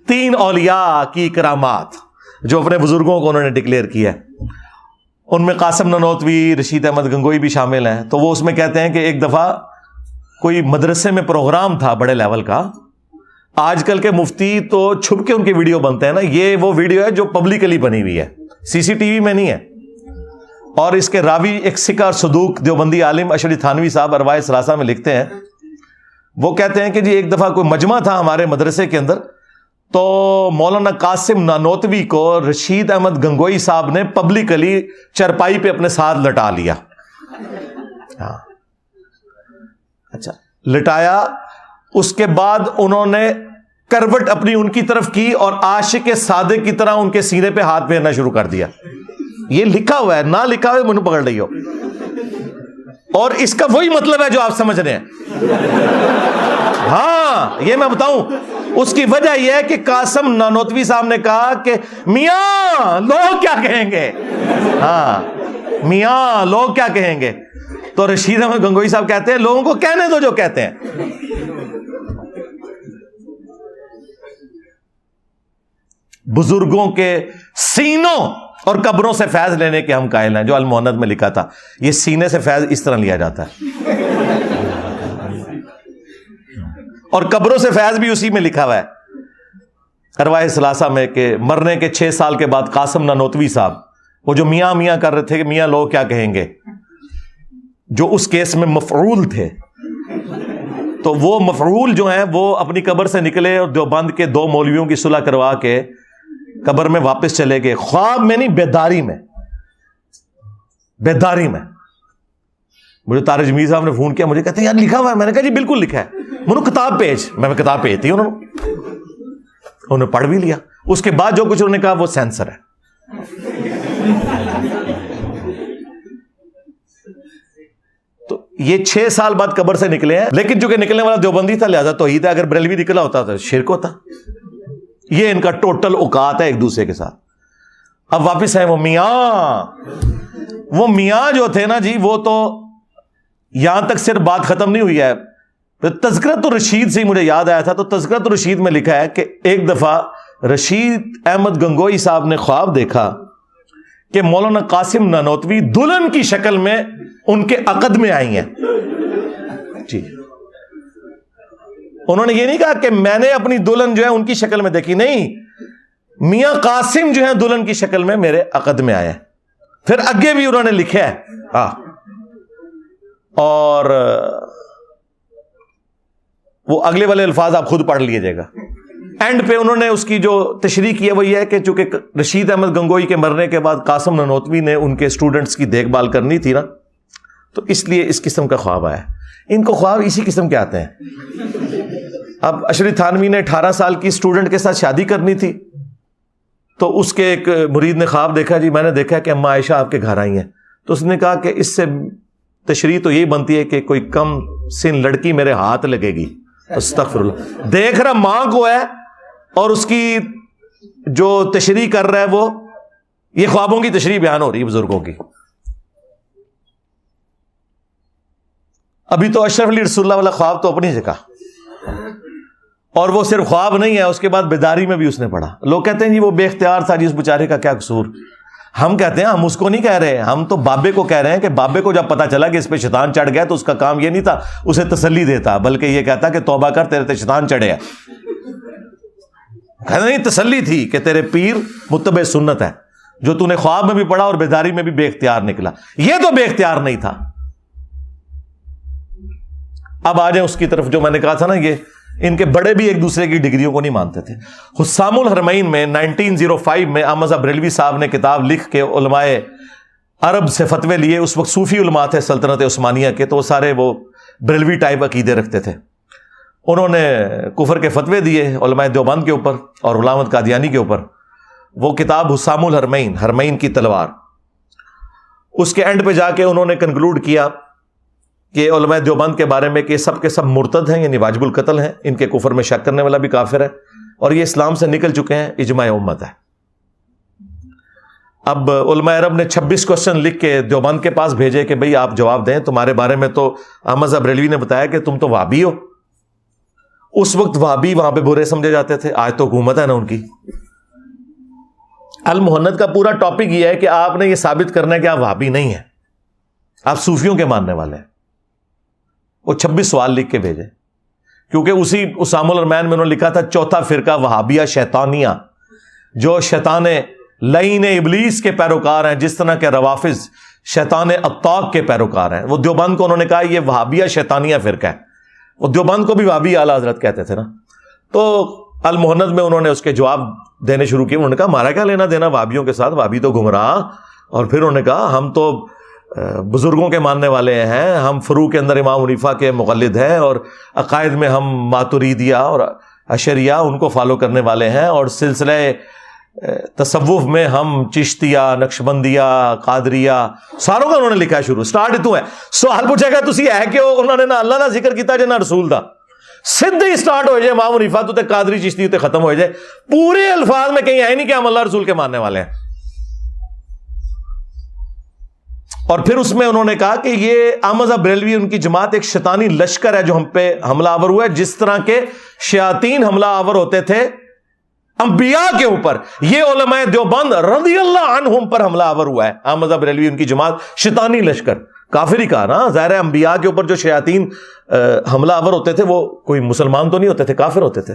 3 اولیاء کی کرامات جو اپنے بزرگوں کو انہوں نے ڈکلیئر کیا ہے. ان میں قاسم نانوتوی, رشید احمد گنگوئی بھی شامل ہیں. تو وہ اس میں کہتے ہیں کہ ایک دفعہ کوئی مدرسے میں پروگرام تھا بڑے لیول کا. آج کل کے مفتی تو چھپ کے ان کے ویڈیو بنتے ہیں نا, یہ وہ ویڈیو ہے جو پبلکلی بنی ہوئی ہے, سی سی ٹی وی میں نہیں ہے. اور اس کے راوی ایک سکہ اور صدوق دیوبندی عالم اشرف تھانوی صاحب ارواح ثلاثہ میں لکھتے ہیں, وہ کہتے ہیں کہ جی ایک دفعہ کوئی مجمع تھا ہمارے مدرسے کے اندر, تو مولانا قاسم نانوتوی کو رشید احمد گنگوئی صاحب نے پبلکلی چرپائی پہ اپنے ساتھ لٹا لیا. ہاں اچھا, لٹایا. اس کے بعد انہوں نے کروٹ اپنی ان کی طرف کی اور عاشق صادق کی طرح ان کے سینے پہ ہاتھ پھیرنا شروع کر دیا. یہ لکھا ہوا ہے, نہ لکھا ہوا مجھے پکڑ رہی ہو. اور اس کا وہی مطلب ہے جو آپ سمجھ رہے ہیں. ہاں یہ میں بتاؤں, اس کی وجہ یہ ہے کہ قاسم نانوتوی صاحب نے کہا کہ میاں لوگ کیا کہیں گے. ہاں میاں لوگ کیا کہیں گے. تو رشید احمد گنگوئی صاحب کہتے ہیں لوگوں کو کہنے دو جو کہتے ہیں. بزرگوں کے سینوں اور قبروں سے فیض لینے کے ہم قائل ہیں, جو المعند میں لکھا تھا. یہ سینے سے فیض اس طرح لیا جاتا ہے, اور قبروں سے فیض بھی اسی میں لکھا ہوا ہے ارواح ثلاثہ میں, کہ مرنے کے 6 سال کے بعد قاسم نانوتوی صاحب وہ جو میاں میاں کر رہے تھے کہ میاں لوگ کیا کہیں گے, جو اس کیس میں مفعول تھے, تو وہ مفعول جو ہیں وہ اپنی قبر سے نکلے اور دیوبند کے 2 مولویوں کی صلح کروا کے قبر میں واپس چلے گئے. خواب میں نہیں, بیداری میں, بیداری میں. مجھے طارق جمیل صاحب نے فون کیا, مجھے کہتے ہیں یار لکھا ہوا ہے. میں نے کہا جی بالکل لکھا ہے. انہوں نے کتاب بھیج, میں کتاب بھیج دی, انہوں نے پڑھ بھی لیا. اس کے بعد جو کچھ انہوں نے کہا وہ سینسر ہے. تو یہ 6 سال بعد قبر سے نکلے ہیں, لیکن چونکہ نکلنے والا دیوبندی تھا لہذا توحید ہے. اگر بریلوی نکلا ہوتا تو شرک ہوتا. یہ ان کا ٹوٹل اوقات ہے ایک دوسرے کے ساتھ. اب واپس ہے وہ میاں جو تھے نا جی, وہ تو یہاں تک صرف بات ختم نہیں ہوئی ہے. تذکرۃ الرشید سے مجھے یاد آیا تھا, تو تذکرۃ الرشید میں لکھا ہے کہ ایک دفعہ رشید احمد گنگوئی صاحب نے خواب دیکھا کہ مولانا قاسم نانوتوی دلہن کی شکل میں ان کے عقد میں آئی ہیں. جی انہوں نے یہ نہیں کہا کہ میں نے اپنی دلہن جو ہے ان کی شکل میں دیکھی, نہیں, میاں قاسم جو ہے دلہن کی شکل میں میرے عقد میں آئے. پھر آگے بھی انہوں نے لکھا ہے, اور وہ اگلے والے الفاظ آپ خود پڑھ لیجیے گا. اینڈ پہ انہوں نے اس کی جو تشریح کی ہے وہ یہ ہے کہ چونکہ رشید احمد گنگوئی کے مرنے کے بعد قاسم نانوتوی نے ان کے اسٹوڈنٹس کی دیکھ بھال کرنی تھی نا, تو اس لیے اس قسم کا خواب آیا. ان کو خواب اسی قسم کے آتے ہیں. اب اشرف تھانوی نے 18 سال کی اسٹوڈنٹ کے ساتھ شادی کرنی تھی, تو اس کے ایک مرید نے خواب دیکھا، جی میں نے دیکھا کہ اماں عائشہ آپ کے گھر آئی ہیں. تو اس نے کہا کہ اس سے تشریح تو یہی بنتی ہے کہ کوئی کم سن لڑکی میرے ہاتھ لگے گی. استغفر اللہ. دیکھ رہا ماں کو ہے اور اس کی جو تشریح کر رہا ہے وہ یہ خوابوں کی تشریح بیان ہو رہی ہے بزرگوں کی. ابھی تو اشرف علی رسول اللہ والا خواب تو اپنی جگہ، اور وہ صرف خواب نہیں ہے، اس کے بعد بیداری میں بھی اس نے پڑھا. لوگ کہتے ہیں جی وہ بے اختیار تھا، جی اس بیچارے کا کیا قصور. ہم کہتے ہیں ہم اس کو نہیں کہہ رہے، ہم تو بابے کو کہہ رہے ہیں کہ بابے کو جب پتا چلا کہ اس پہ شیطان چڑھ گیا تو اس کا کام یہ نہیں تھا اسے تسلی دیتا، بلکہ یہ کہتا کہ توبہ کر، تیرے تے شیطان چڑھے ہے. کہتے نہیں، تسلی تھی کہ تیرے پیر متبع سنت ہے، جو تو نے خواب میں بھی پڑھا اور بیداری میں بھی بے اختیار نکلا. یہ تو بے اختیار نہیں تھا. اب آ جائیں اس کی طرف جو میں نے کہا تھا نا، یہ ان کے بڑے بھی ایک دوسرے کی ڈگریوں کو نہیں مانتے تھے. حسام الحرمین میں 1905 میں احمد رضا بریلوی صاحب نے کتاب لکھ کے علماء عرب سے فتوے لیے. اس وقت صوفی علماء تھے سلطنت عثمانیہ کے، تو وہ سارے وہ بریلوی ٹائپ عقیدے رکھتے تھے. انہوں نے کفر کے فتوے دیے علماء دیوبند کے اوپر اور غلام احمد قادیانی کے اوپر. وہ کتاب حسام الحرمین، حرمین کی تلوار، اس کے اینڈ پہ جا کے انہوں نے کنکلوڈ کیا کہ علماء دیوبند کے بارے میں کہ سب کے سب مرتد ہیں، یعنی واجب القتل ہیں، ان کے کفر میں شک کرنے والا بھی کافر ہے، اور یہ اسلام سے نکل چکے ہیں، اجماع امت ہے. اب علماء عرب نے 26 کوسچن لکھ کے دیوبند کے پاس بھیجے کہ بھئی آپ جواب دیں، تمہارے بارے میں تو احمد رضا بریلوی نے بتایا کہ تم تو وہابی ہو. اس وقت وہابی وہاں پہ برے سمجھے جاتے تھے، آج تو حکومت ہے نا ان کی. المہند کا پورا ٹاپک یہ ہے کہ آپ نے یہ ثابت کرنا ہے کہ آپ وہابی نہیں ہیں، آپ صوفیوں کے ماننے والے ہیں. وہ 26 سوال لکھ کے بھیجے، کیونکہ اسی اسام الحرمین میں انہوں نے لکھا تھا چوتھا فرقہ وہابیہ شیطانیہ، جو شیطان لعین ابلیس کے پیروکار ہیں، جس طرح کے روافظ شیطان اطاق کے پیروکار ہیں. وہ دیوبند کو انہوں نے کہا یہ وہابیہ شیطانیہ فرقہ ہے. وہ دیوبند کو بھی وہابی اعلیٰ حضرت کہتے تھے نا. تو المہند میں انہوں نے اس کے جواب دینے شروع کیے. انہوں نے کہا ہمارا کیا لینا دینا وہابیوں کے ساتھ، وہابی تو گمراہ. اور پھر انہوں نے کہا ہم تو بزرگوں کے ماننے والے ہیں، ہم فروع کے اندر امام حنیفہ کے مقلد ہیں، اور عقائد میں ہم ماتریدیہ اور اشریہ ان کو فالو کرنے والے ہیں، اور سلسلہ تصوف میں ہم چشتیہ، نقشبندیہ، قادریہ، ساروں کا انہوں نے لکھا شروع. سٹارٹ تو ہے. سوال پوچھے گا تسی ہے کہ انہوں نے نہ اللہ کا ذکر کیتا جے نہ رسول دا. سیدھے ہی سٹارٹ ہو جائے امام حنیفہ تو تے قادری چشتی تے ختم ہو جائے. پورے الفاظ میں کہیں ہے نہیں کہ ہم اللہ رسول کے ماننے والے ہیں. اور پھر اس میں انہوں نے کہا کہ یہ احمد رضا بریلوی ان کی جماعت ایک شیطانی لشکر ہے جو ہم پہ حملہ آور ہوا ہے، جس طرح کے شیاطین حملہ آور ہوتے تھے انبیاء کے اوپر. یہ علماء دیوبند رضی اللہ عنہم پر حملہ آور ہوا ہے. احمد رضا بریلوی ان کی جماعت شیطانی لشکر. کافر ہی کہا نا، ظاہر ہے انبیاء کے اوپر جو شیاطین حملہ آور ہوتے تھے وہ کوئی مسلمان تو نہیں ہوتے تھے، کافر ہوتے تھے.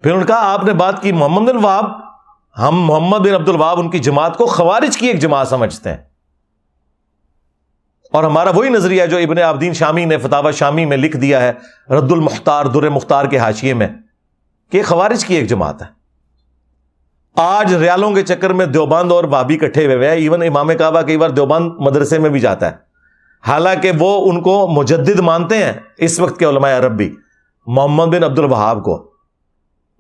پھر انہوں نے کہا آپ نے بات کی محمد بن وہاب، ہم محمد بن عبد الوہاب ان کی جماعت کو خوارج کی ایک جماعت سمجھتے ہیں، اور ہمارا وہی نظریہ جو ابن عابدین شامی نے فتاوی شامی میں لکھ دیا ہے رد المختار در مختار کے حاشیے میں، کہ خوارج کی ایک جماعت ہے. آج ریالوں کے چکر میں دیوبند اور وہابی کٹھے ہوئے ہیں. ایون امام کعبہ کئی بار دیوبند مدرسے میں بھی جاتا ہے، حالانکہ وہ ان کو مجدد مانتے ہیں اس وقت کے علماء عرب بھی، محمد بن عبد الوہاب کو.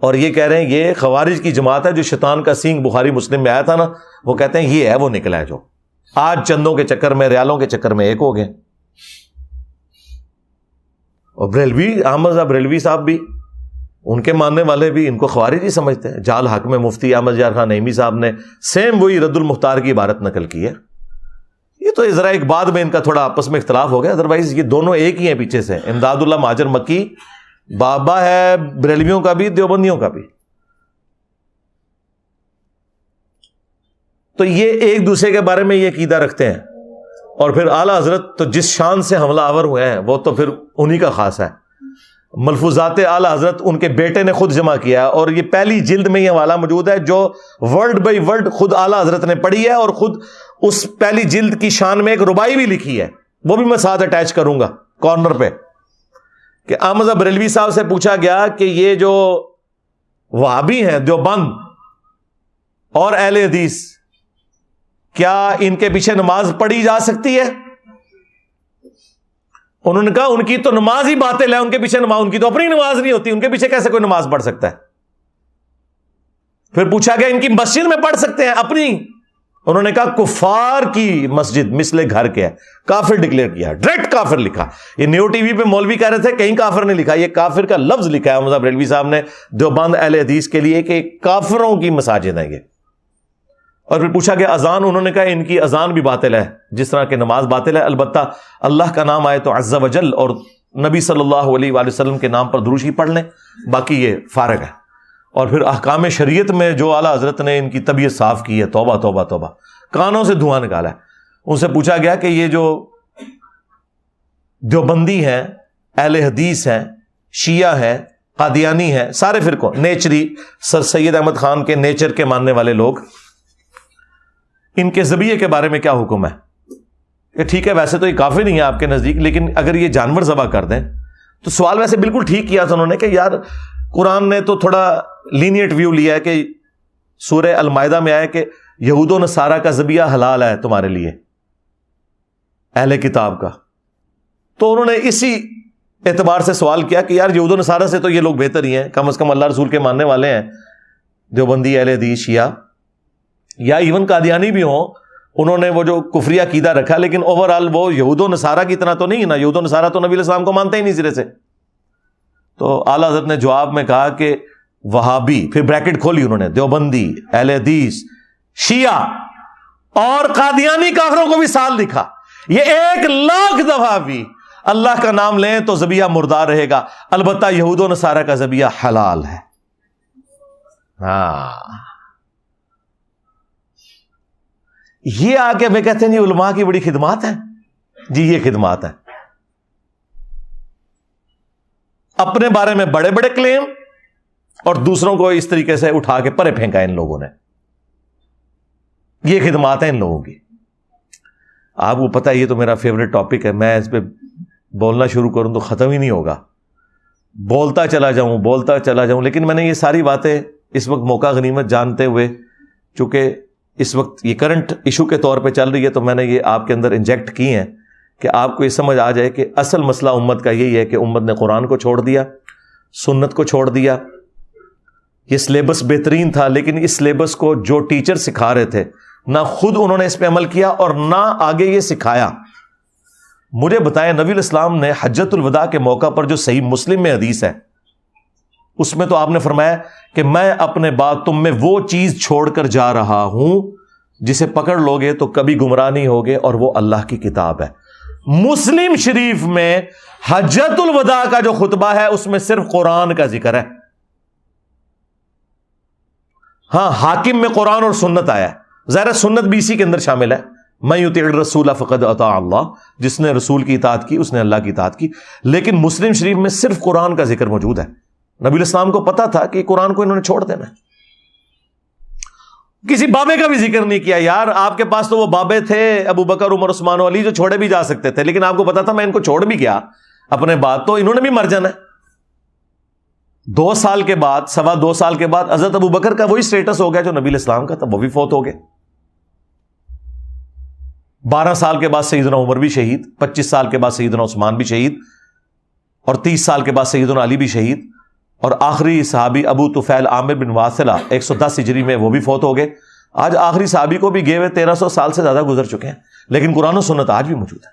اور یہ کہہ رہے ہیں یہ خوارج کی جماعت ہے جو شیطان کا سینگ بخاری مسلم میں آیا تھا نا، وہ کہتے ہیں یہ ہے وہ نکلا ہے جو آج چندوں کے چکر میں، ریالوں کے چکر میں ایک ہو گئے. اور بریلوی، احمد رضا بریلوی صاحب بھی، ان کے ماننے والے بھی ان کو خوارج ہی سمجھتے ہیں. جال حق میں مفتی احمد یار خان نعیمی صاحب نے سیم وہی رد المختار کی عبارت نقل کی ہے. یہ تو ذرا ایک بعد میں ان کا تھوڑا آپس میں اختلاف ہو گیا، ادروائز یہ دونوں ایک ہی ہیں پیچھے سے. امداد اللہ مہاجر مکی بابا ہے بریلویوں کا بھی دیوبندیوں کا بھی. تو یہ ایک دوسرے کے بارے میں یہ عقیدہ رکھتے ہیں. اور پھر اعلیٰ حضرت تو جس شان سے حملہ آور ہوئے ہیں وہ تو پھر انہی کا خاص ہے. ملفوظات اعلیٰ حضرت ان کے بیٹے نے خود جمع کیا، اور یہ پہلی جلد میں یہ حوالہ موجود ہے جو ورڈ بائی ورڈ خود اعلیٰ حضرت نے پڑھی ہے، اور خود اس پہلی جلد کی شان میں ایک ربائی بھی لکھی ہے، وہ بھی میں ساتھ اٹیچ کروں گا کارنر پہ. کہ احمد رضا بریلوی صاحب سے پوچھا گیا کہ یہ جو وہابی ہیں دیوبند اور اہل حدیث، کیا ان کے پیچھے نماز پڑھی جا سکتی ہے؟ انہوں نے کہا ان کی تو نماز ہی باطل ہے، ان کے پیچھے نماز، ان کی تو اپنی نماز نہیں ہوتی، ان کے پیچھے کیسے کوئی نماز پڑھ سکتا ہے؟ پھر پوچھا گیا ان کی مسجد میں پڑھ سکتے ہیں اپنی؟ انہوں نے کہا کفار کی مسجد مثل گھر کے ہے. کافر ڈکلیئر کیا, ڈائریکٹ کافر لکھا. یہ نیو ٹی وی پہ مولوی کہہ رہے تھے کہیں کافر نہیں لکھا, یہ کافر کا لفظ لکھا ہے احمد بریلوی صاحب نے دیوبند اہل حدیث کے لیے کہ کافروں کی مساجد ہیں یہ. اور پھر پوچھا گیا اذان, انہوں نے کہا ان کی اذان بھی باطل ہے جس طرح کہ نماز باطل ہے, البتہ اللہ کا نام آئے تو عز و جل اور نبی صلی اللہ علیہ وآلہ وسلم کے نام پر درود ہی پڑھ لیں, باقی یہ فارغ ہے. اور پھر احکام شریعت میں جو اعلیٰ حضرت نے ان کی طبیعت صاف کی ہے, توبہ توبہ توبہ, کانوں سے دھواں نکالا ہے. ان سے پوچھا گیا کہ یہ جو دیوبندی ہیں, اہل حدیث ہیں, شیعہ ہیں, قادیانی ہیں, سارے فرقوں, نیچری سر سید احمد خان کے نیچر کے ماننے والے لوگ, ان کے ذبیحے کے بارے میں کیا حکم ہے؟ کہ ٹھیک ہے ویسے تو یہ کافی نہیں ہے آپ کے نزدیک, لیکن اگر یہ جانور ذبح کر دیں تو سوال ویسے بالکل ٹھیک کیا تھا انہوں نے کہ یار قرآن نے تو تھوڑا لینیٹ ویو لیا ہے کہ سورہ المائدہ میں آیا کہ یہود و نصارہ کا ذبیحہ حلال ہے تمہارے لیے, اہل کتاب کا. تو انہوں نے اسی اعتبار سے سوال کیا کہ یار یہود و نصارہ سے تو یہ لوگ بہتر ہی ہیں, کم از کم اللہ رسول کے ماننے والے ہیں, دیوبندی, اہل حدیث, شیعہ یا ایون قادیانی بھی ہوں, انہوں نے وہ جو کفری عقیدہ رکھا, لیکن اوور آل وہ یہود و نصارہ کی طرح تو نہیں ہے نا. یہود و نصارہ تو نبی علیہ السلام کو مانتے ہی نہیں سرے سے. تو اعلیٰ حضرت نے جواب میں کہا کہ وہابی, پھر بریکٹ کھولی انہوں نے, دیوبندی, اہل حدیث, شیعہ اور قادیانی کافروں کو بھی سال لکھا. یہ 1,00,000 دفعہ بھی اللہ کا نام لیں تو ذبیحہ مردار رہے گا, البتہ یہود و نصارہ کا ذبیحہ حلال ہے. ہاں, یہ آ کے میں کہتے ہیں جی علماء کی بڑی خدمات ہیں. جی یہ خدمات ہیں. اپنے بارے میں بڑے بڑے کلیم اور دوسروں کو اس طریقے سے اٹھا کے پرے پھینکا ان لوگوں نے. یہ خدمات ہیں ان لوگوں کی. آپ کو پتہ ہے یہ تو میرا فیوریٹ ٹاپک ہے, میں اس پہ بولنا شروع کروں تو ختم ہی نہیں ہوگا, بولتا چلا جاؤں. لیکن میں نے یہ ساری باتیں اس وقت موقع غنیمت جانتے ہوئے, چونکہ اس وقت یہ کرنٹ ایشو کے طور پہ چل رہی ہے, تو میں نے یہ آپ کے اندر انجیکٹ کی ہیں کہ آپ کو یہ سمجھ آ جائے کہ اصل مسئلہ امت کا یہی ہے کہ امت نے قرآن کو چھوڑ دیا, سنت کو چھوڑ دیا. یہ سلیبس بہترین تھا, لیکن اس سلیبس کو جو ٹیچر سکھا رہے تھے نہ خود انہوں نے اس پہ عمل کیا اور نہ آگے یہ سکھایا. مجھے بتائیں نبی الاسلام نے حجۃ الوداع کے موقع پر جو صحیح مسلم میں حدیث ہے اس میں تو آپ نے فرمایا کہ میں اپنے بعد تم میں وہ چیز چھوڑ کر جا رہا ہوں جسے پکڑ لوگے تو کبھی گمراہ نہیں ہوگے, اور وہ اللہ کی کتاب ہے. مسلم شریف میں حجۃ الوداع کا جو خطبہ ہے اس میں صرف قرآن کا ذکر ہے. ہاں حاکم میں قرآن اور سنت آیا ہے, ظاہر سنت بھی اسی کے اندر شامل ہے. من یطع الرسول فقد اطاع اللہ, جس نے رسول کی اطاعت کی اس نے اللہ کی اطاعت کی. لیکن مسلم شریف میں صرف قرآن کا ذکر موجود ہے. نبی الاسلام کو پتا تھا کہ قرآن کو انہوں نے چھوڑ دینا ہے. کسی بابے کا بھی ذکر نہیں کیا. یار آپ کے پاس تو وہ بابے تھے ابو بکر, عمر, عثمان و علی جو چھوڑے بھی جا سکتے تھے, لیکن آپ کو پتا تھا میں ان کو چھوڑ بھی گیا اپنے بعد تو انہوں نے بھی مر جانا ہے. 2 سال کے بعد, 2.25 سال کے بعد حضرت ابو بکر کا وہی سٹیٹس ہو گیا جو نبی علیہ السلام کا تھا, وہ بھی فوت ہو گئے. 12 سال کے بعد سیدنا عمر بھی شہید, 25 سال کے بعد سیدنا عثمان بھی شہید, اور 30 سال کے بعد سیدنا علی بھی شہید, اور آخری صحابی ابو طفیل عامر بن واصلہ 110 ہجری میں وہ بھی فوت ہو گئے. آج آخری صحابی کو بھی گئے ہوئے 1300 سال سے زیادہ گزر چکے ہیں, لیکن قرآن و سنت آج بھی موجود ہے.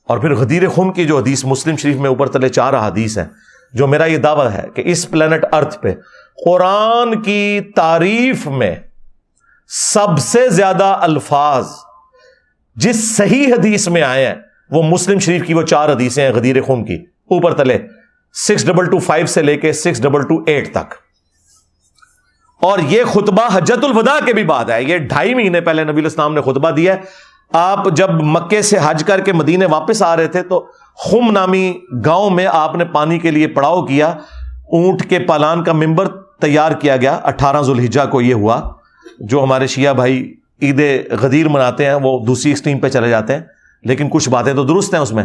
اور پھر غدیر خم کی جو حدیث مسلم شریف میں اوپر تلے 4 احادیث ہیں, جو میرا یہ دعویٰ ہے کہ اس پلانٹ ارتھ پہ قرآن کی تعریف میں سب سے زیادہ الفاظ جس صحیح حدیث میں آئے ہیں وہ مسلم شریف کی وہ 4 حدیثیں ہیں غدیر خم کی, اوپر تلے 6225 سے لے کے 6228 تک. اور یہ خطبہ حجۃ الوداع کے بھی بعد ہے. یہ 2.5 مہینے پہلے نبی الاسلام نے خطبہ دیا ہے. آپ جب مکے سے حج کر کے مدینے واپس آ رہے تھے تو خم نامی گاؤں میں آپ نے پانی کے لیے پڑاؤ کیا. اونٹ کے پالان کا ممبر تیار کیا گیا. 18 ذوالحجہ کو یہ ہوا. جو ہمارے شیعہ بھائی عید غدیر مناتے ہیں وہ دوسری ایکسٹریم پہ چلے جاتے ہیں, لیکن کچھ باتیں تو درست ہیں اس میں.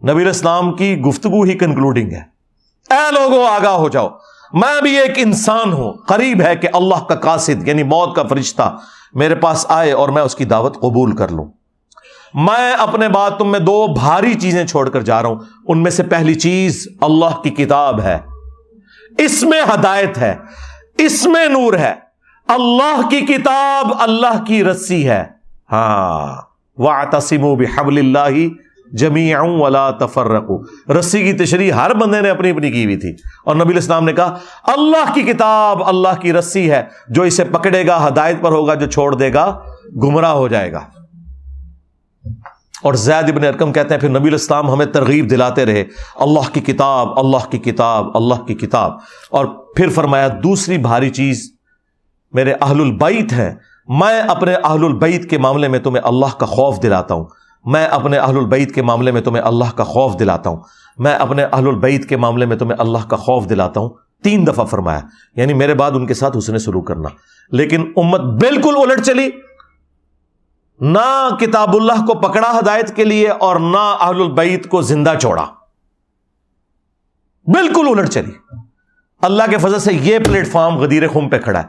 نبی الاسلام کی گفتگو ہی کنکلوڈنگ ہے. اے لوگوں آگاہ ہو جاؤ, میں بھی ایک انسان ہوں, قریب ہے کہ اللہ کا قاصد یعنی موت کا فرشتہ میرے پاس آئے اور میں اس کی دعوت قبول کر لوں. میں اپنے بعد تم میں 2 بھاری چیزیں چھوڑ کر جا رہا ہوں. ان میں سے پہلی چیز اللہ کی کتاب ہے, اس میں ہدایت ہے, اس میں نور ہے. اللہ کی کتاب اللہ کی رسی ہے. ہاں وَاعْتَصِمُوا بِحَبْلِ اللَّهِ جَمِيعًا وَلَا تَفَرَّقُوا. رسی کی تشریح ہر بندے نے اپنی اپنی کی ہوئی تھی, اور نبی علیہ السلام نے کہا اللہ کی کتاب اللہ کی رسی ہے, جو اسے پکڑے گا ہدایت پر ہوگا, جو چھوڑ دے گا گمراہ ہو جائے گا. اور زید بن ارقم کہتے ہیں پھر نبی علیہ السلام ہمیں ترغیب دلاتے رہے اللہ کی کتاب اللہ کی کتاب اللہ کی کتاب. اور پھر فرمایا دوسری بھاری چیز میرے اہل البیت ہیں, میں اپنے اہل البیت کے معاملے میں تمہیں اللہ کا خوف دلاتا ہوں, میں اپنے اہل البیت کے معاملے میں تمہیں اللہ کا خوف دلاتا ہوں, میں اپنے اہل البیت کے معاملے میں تمہیں اللہ کا خوف دلاتا ہوں. 3 دفعہ فرمایا, یعنی میرے بعد ان کے ساتھ حسن سلوک کرنا. لیکن امت بالکل الٹ چلی, نہ کتاب اللہ کو پکڑا ہدایت کے لیے اور نہ اہل البیت کو زندہ چھوڑا, بالکل الٹ چلی. اللہ کے فضل سے یہ پلیٹ فارم غدیر خم پہ کھڑا ہے,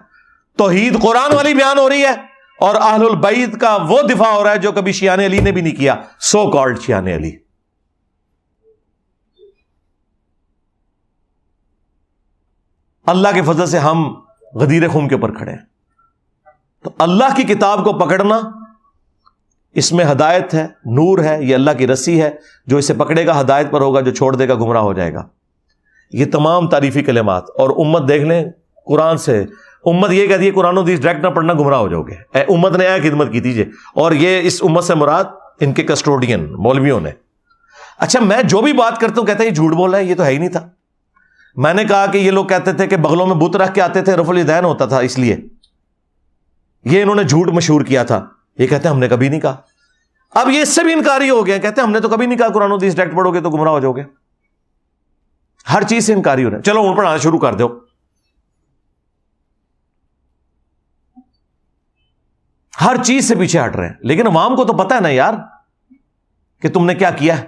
توحید قرآن والی بیان ہو رہی ہے اور اہل البیت کا وہ دفاع ہو رہا ہے جو کبھی شیعان علی نے بھی نہیں کیا, سو کالڈ شیعان علی. اللہ کے فضل سے ہم غدیر خم کے اوپر کھڑے ہیں. تو اللہ کی کتاب کو پکڑنا, اس میں ہدایت ہے, نور ہے, یہ اللہ کی رسی ہے, جو اسے پکڑے گا ہدایت پر ہوگا, جو چھوڑ دے گا گمراہ ہو جائے گا. یہ تمام تعریفی کلمات. اور امت دیکھ لیں قرآن سے, امت یہ کہتی ہے قرآن و حدیث ڈائریکٹ نہ پڑھنا گمراہ ہو جاؤ گے. امت نے خدمت کی تھی اور یہ اس امت سے مراد ان کے کسٹوڈین مولویوں نے. اچھا میں جو بھی بات کرتا ہوں کہتے ہیں یہ جھوٹ بول رہا ہے, یہ تو ہے ہی نہیں تھا. میں نے کہا کہ یہ لوگ کہتے تھے کہ بغلوں میں بت رکھ کے آتے تھے, رفع الیدین ہوتا تھا, اس لیے یہ انہوں نے جھوٹ مشہور کیا تھا. یہ کہتے ہیں ہم نے کبھی نہیں کہا. اب یہ اس سے بھی انکاری ہو گئے, کہتے ہیں ہم نے تو کبھی نہیں کہا قرآن و حدیث ڈائریکٹ پڑھو گے تو گمراہ ہو جاؤ گے. ہر چیز سے انکاری ہو رہا ہے. چلو ان پڑھانا شروع کر دو. ہر چیز سے پیچھے ہٹ رہے ہیں, لیکن عوام کو تو پتہ ہے نا یار کہ تم نے کیا کیا ہے,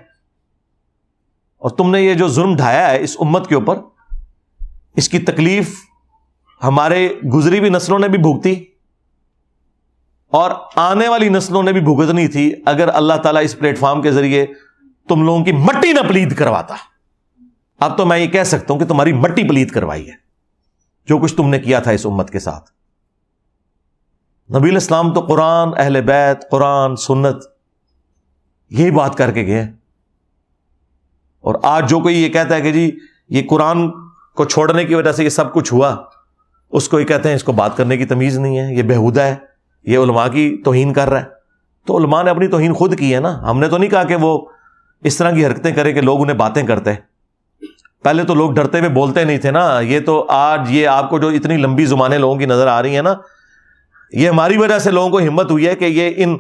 اور تم نے یہ جو ظلم ڈھایا ہے اس امت کے اوپر, اس کی تکلیف ہمارے گزری ہوئی نسلوں نے بھی بھگتی اور آنے والی نسلوں نے بھی بھگتنی تھی اگر اللہ تعالیٰ اس پلیٹ فارم کے ذریعے تم لوگوں کی مٹی نہ پلید کرواتا. اب تو میں یہ کہہ سکتا ہوں کہ تمہاری مٹی پلید کروائی ہے جو کچھ تم نے کیا تھا اس امت کے ساتھ. نبی علیہ السلام تو قرآن, اہل بیت, قرآن, سنت, یہی بات کر کے گئے. اور آج جو کوئی یہ کہتا ہے کہ جی یہ قرآن کو چھوڑنے کی وجہ سے یہ سب کچھ ہوا, اس کو یہ کہتے ہیں اس کو بات کرنے کی تمیز نہیں ہے, یہ بےہودہ ہے, یہ علماء کی توہین کر رہا ہے. تو علماء نے اپنی توہین خود کی ہے نا, ہم نے تو نہیں کہا کہ وہ اس طرح کی حرکتیں کریں کہ لوگ انہیں باتیں کرتے. پہلے تو لوگ ڈرتے ہوئے بولتے نہیں تھے نا. یہ تو آج یہ آپ کو جو اتنی لمبی زبانیں لوگوں کی نظر آ رہی ہیں نا, یہ ہماری وجہ سے لوگوں کو ہمت ہوئی ہے کہ یہ ان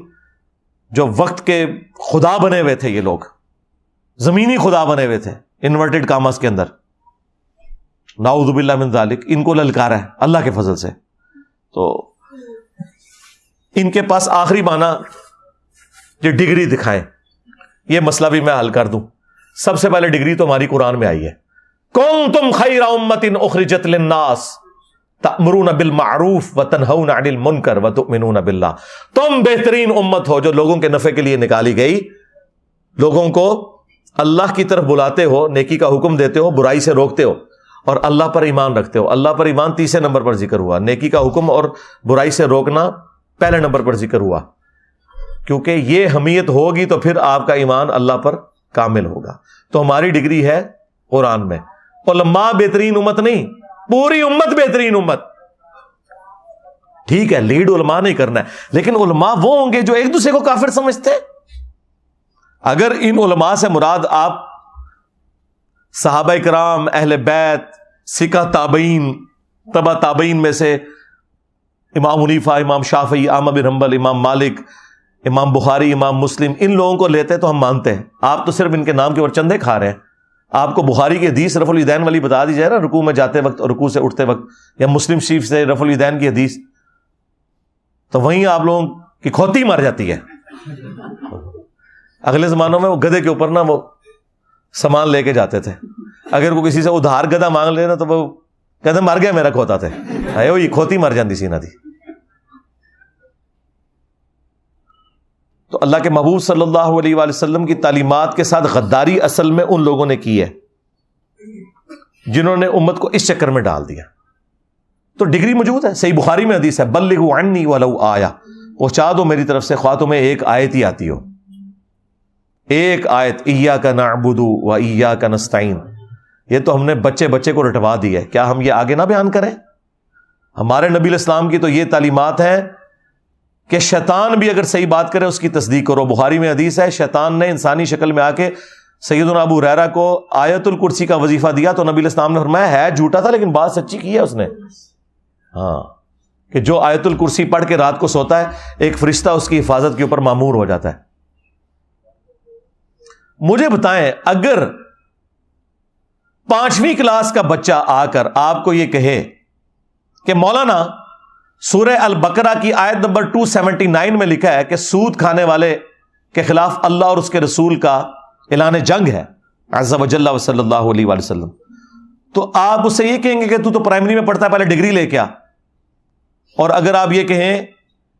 جو وقت کے خدا بنے ہوئے تھے, یہ لوگ زمینی خدا بنے ہوئے تھے انورٹڈ کاماس کے اندر, نعوذ باللہ من ذالک, ان کو للکارا ہے اللہ کے فضل سے. تو ان کے پاس آخری معنی یہ ڈگری دکھائیں, یہ مسئلہ بھی میں حل کر دوں. سب سے پہلے ڈگری تو ہماری قرآن میں آئی ہے, کنتم خیر امۃ اخرجت للناس تأمرون بالمعروف وتنہون عن المنکر وتؤمنون باللہ. تم بہترین امت ہو جو لوگوں کے نفع کے لیے نکالی گئی, لوگوں کو اللہ کی طرف بلاتے ہو, نیکی کا حکم دیتے ہو, برائی سے روکتے ہو, اور اللہ پر ایمان رکھتے ہو. اللہ پر ایمان تیسرے نمبر پر ذکر ہوا, نیکی کا حکم اور برائی سے روکنا پہلے نمبر پر ذکر ہوا, کیونکہ یہ حمیت ہوگی تو پھر آپ کا ایمان اللہ پر کامل ہوگا. تو ہماری ڈگری ہے قرآن میں. علماء بہترین امت نہیں, پوری امت بہترین امت. ٹھیک ہے لیڈ علماء نہیں کرنا ہے, لیکن علماء وہ ہوں گے جو ایک دوسرے کو کافر سمجھتے ہیں. اگر ان علماء سے مراد آپ صحابہ کرام, اہل بیت, سکہ تابعین, تبع تابعین میں سے امام حنیفہ, امام شافعی, احمد بن حنبل, امام مالک, امام بخاری, امام مسلم, ان لوگوں کو لیتے تو ہم مانتے ہیں. آپ تو صرف ان کے نام کے اوپر چندے کھا رہے ہیں. آپ کو بخاری کی حدیث رفع الیدین والی بتا دی جائے نا, رکوع میں جاتے وقت اور رکوع سے اٹھتے وقت, یا مسلم شریف سے رفع الیدین کی حدیث, تو وہیں آپ لوگوں کی کھوتی مر جاتی ہے. اگلے زمانوں میں وہ گدھے کے اوپر نا وہ سامان لے کے جاتے تھے. اگر وہ کسی سے ادھار گدھا مانگ لے نا تو وہ کہتے مر گیا میرا کھوتا تھے, یہ کھوتی مر جاتی سی نہ تھی. تو اللہ کے محبوب صلی اللہ علیہ وآلہ وسلم کی تعلیمات کے ساتھ غداری اصل میں ان لوگوں نے کی ہے جنہوں نے امت کو اس چکر میں ڈال دیا. تو ڈگری موجود ہے. صحیح بخاری میں حدیث ہے بلغوا عنی ولو آیا، پہنچا دو میری طرف سے خواہ تمہیں ایک آیت ہی آتی ہو، ایک آیت ایاک نعبد و ایاک نستعین. یہ تو ہم نے بچے بچے کو رٹوا دی ہے، کیا ہم یہ آگے نہ بیان کریں؟ ہمارے نبی علیہ السلام کی تو یہ تعلیمات ہیں کہ شیطان بھی اگر صحیح بات کرے اس کی تصدیق کرو. بخاری میں حدیث ہے شیطان نے انسانی شکل میں آ کے سیدنا ابو ہریرہ کو آیت الکرسی کا وظیفہ دیا تو نبی علیہ السلام نے فرمایا ہے جھوٹا تھا لیکن بات سچی کی ہے اس نے. ہاں، کہ جو آیت الکرسی پڑھ کے رات کو سوتا ہے ایک فرشتہ اس کی حفاظت کے اوپر مامور ہو جاتا ہے. مجھے بتائیں اگر 5ویں کلاس کا بچہ آ کر آپ کو یہ کہے کہ مولانا سورہ البقرہ کی آیت نمبر 279 میں لکھا ہے کہ سود کھانے والے کے خلاف اللہ اور اس کے رسول کا اعلان جنگ ہے عز وجل و صلی اللہ علیہ وآلہ وسلم، تو آپ اس سے یہ کہیں گے کہ تو پرائمری میں پڑھتا ہے پہلے ڈگری لے کے آ. اور اگر آپ یہ کہیں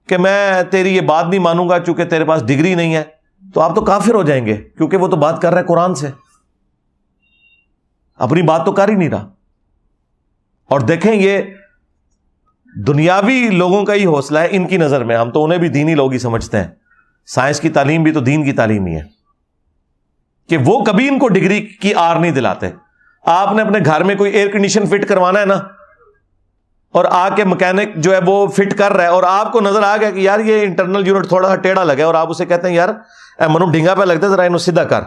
کہ میں تیری یہ بات نہیں مانوں گا چونکہ تیرے پاس ڈگری نہیں ہے، تو آپ تو کافر ہو جائیں گے کیونکہ وہ تو بات کر رہا ہے قرآن سے، اپنی بات تو کر ہی نہیں رہا. اور دیکھیں یہ دنیاوی لوگوں کا ہی حوصلہ ہے ان کی نظر میں، ہم تو انہیں بھی دینی لوگ ہی سمجھتے ہیں. سائنس کی تعلیم بھی تو دین کی تعلیم ہی ہے کہ وہ کبھی ان کو ڈگری کی آر نہیں دلاتے. آپ نے اپنے گھر میں کوئی ایئر کنڈیشن فٹ کروانا ہے نا، اور آ کے مکینک جو ہے وہ فٹ کر رہا ہے اور آپ کو نظر آ گیا کہ یار یہ انٹرنل یونٹ تھوڑا سا ٹیڑھا لگا ہے، اور آپ اسے کہتے ہیں یار اے منو ڈھنگا پہ لگتا ہے ذرا انہوں سیدھا کر،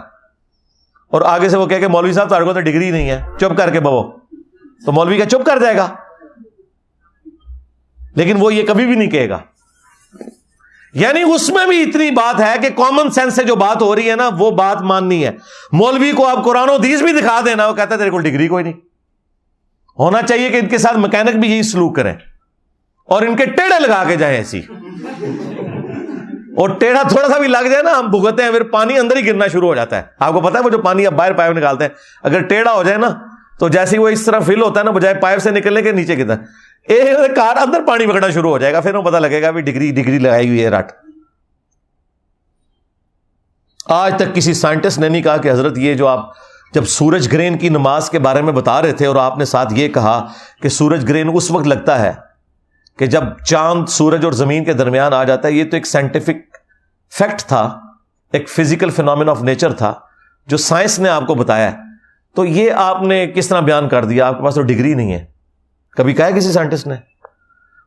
اور آگے سے وہ کہے کہ مولوی صاحب تمہارے کو تو ڈگری نہیں ہے چپ کر کے بو، تو مولوی کا چپ کر جائے گا. لیکن وہ یہ کبھی بھی نہیں کہے گا. یعنی اس میں بھی اتنی بات ہے کہ کامن سینس سے جو بات ہو رہی ہے نا وہ بات ماننی ہے. مولوی کو آپ قرآن و حدیث بھی دکھا دینا، وہ کہتا ہے تیرے کو ڈگری کوئی نہیں. ہونا چاہیے کہ ان کے ساتھ مکینک بھی یہی سلوک کریں اور ان کے ٹیڑھے لگا کے جائیں ایسی، اور ٹیڑھا تھوڑا سا بھی لگ جائے نا ہم بھگتے ہیں پھر پانی اندر ہی گرنا شروع ہو جاتا ہے. آپ کو پتا ہے وہ جو پانی آپ باہر پائپ نکالتے ہیں اگر ٹیڑھا ہو جائے نا تو جیسے وہ اس طرح فل ہوتا ہے نا بجائے پائپ سے نکلنے کے نیچے گرتا ہے، کار اندر پانی پکڑنا شروع ہو جائے گا، پھر وہ پتا لگے گا بھی ڈگری لگائی ہوئی ہے رٹ. آج تک کسی سائنٹسٹ نے نہیں کہا کہ حضرت یہ جو آپ جب سورج گرہن کی نماز کے بارے میں بتا رہے تھے اور آپ نے ساتھ یہ کہا کہ سورج گرہن اس وقت لگتا ہے کہ جب چاند سورج اور زمین کے درمیان آ جاتا ہے، یہ تو ایک سائنٹیفک فیکٹ تھا، ایک فزیکل فینومین آف نیچر تھا جو سائنس نے آپ کو بتایا ہے، تو یہ آپ نے کس طرح بیان کر دیا؟ آپ کے پاس تو ڈگری نہیں ہے. کبھی کہا ہے کسی سائنٹسٹ نے؟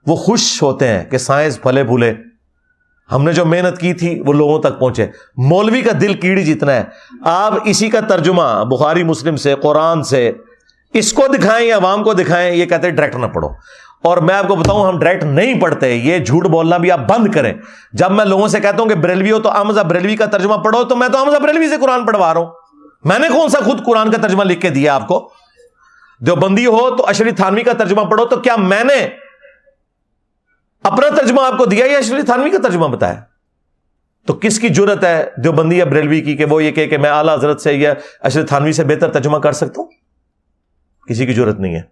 وہ خوش ہوتے ہیں کہ سائنس پھلے پھولے، ہم نے جو محنت کی تھی وہ لوگوں تک پہنچے. مولوی کا دل کیڑی جتنا ہے، آپ اسی کا ترجمہ بخاری مسلم سے قرآن سے اس کو دکھائیں یا عوام کو دکھائیں، یہ کہتے ہیں ڈائریکٹ نہ پڑھو. اور میں آپ کو بتاؤں ہم ڈائریکٹ نہیں پڑھتے، یہ جھوٹ بولنا بھی آپ بند کریں. جب میں لوگوں سے کہتا ہوں کہ بریلوی ہو تو احمد بریلوی کا ترجمہ پڑھو، تو میں تو احمد بریلوی سے قرآن پڑھوا رہا ہوں. میں نے کون سا خود قرآن کا ترجمہ لکھ کے دیا آپ کو؟ دیوبندی ہو تو اشرف تھانوی کا ترجمہ پڑھو، تو کیا میں نے اپنا ترجمہ آپ کو دیا یا اشرف تھانوی کا ترجمہ بتایا؟ تو کس کی جرت ہے دیوبندی یا بریلوی کی کہ وہ یہ کہ میں اعلیٰ حضرت سے یا اشرف تھانوی سے بہتر ترجمہ کر سکتا ہوں؟ کسی کی جرت نہیں ہے.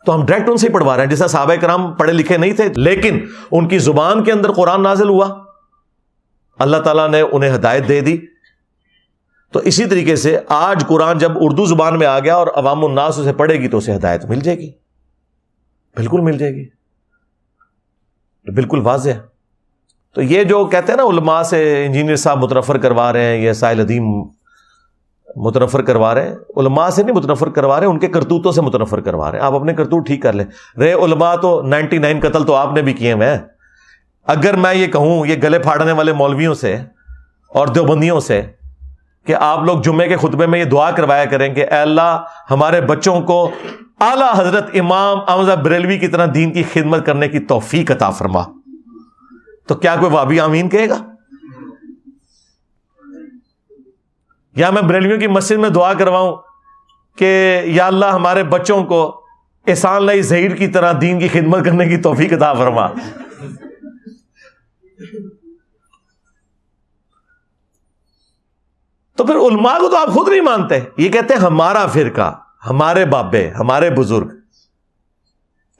تو ہم ڈائریکٹ ان سے ہی پڑھوا رہے ہیں. جیسا صحابہ کرام پڑھے لکھے نہیں تھے لیکن ان کی زبان کے اندر قرآن نازل ہوا، اللہ تعالیٰ نے انہیں ہدایت دے دی. تو اسی طریقے سے آج قرآن جب اردو زبان میں آ گیا اور عوام الناس اسے پڑھے گی تو اسے ہدایت مل جائے گی، بالکل مل جائے گی، بالکل واضح ہے. تو یہ جو کہتے ہیں نا علماء سے انجینئر صاحب متنفر کروا رہے ہیں یا سائل ادیم متنفر کروا رہے ہیں، علماء سے نہیں متنفر کروا رہے ہیں، ان کے کرتوتوں سے متنفر کروا رہے ہیں. آپ اپنے کرتوت ٹھیک کر لیں. رہے علماء تو 99 قتل تو آپ نے بھی کیے ہوئے ہیں. اگر میں یہ کہوں یہ گلے پھاڑنے والے مولویوں سے اور دیوبندیوں سے کہ آپ لوگ جمعے کے خطبے میں یہ دعا کروایا کریں کہ اے اللہ ہمارے بچوں کو اعلیٰ حضرت امام احمد بریلوی کی طرح دین کی خدمت کرنے کی توفیق عطا فرما، تو کیا کوئی وہابی آمین کہے گا؟ یا میں بریلویوں کی مسجد میں دعا کرواؤں کہ یا اللہ ہمارے بچوں کو احسان اللہ ظہیر کی طرح دین کی خدمت کرنے کی توفیق عطا فرما؟ تو پھر علماء کو تو آپ خود نہیں مانتے. یہ کہتے ہیں ہمارا فرقہ، ہمارے بابے، ہمارے بزرگ،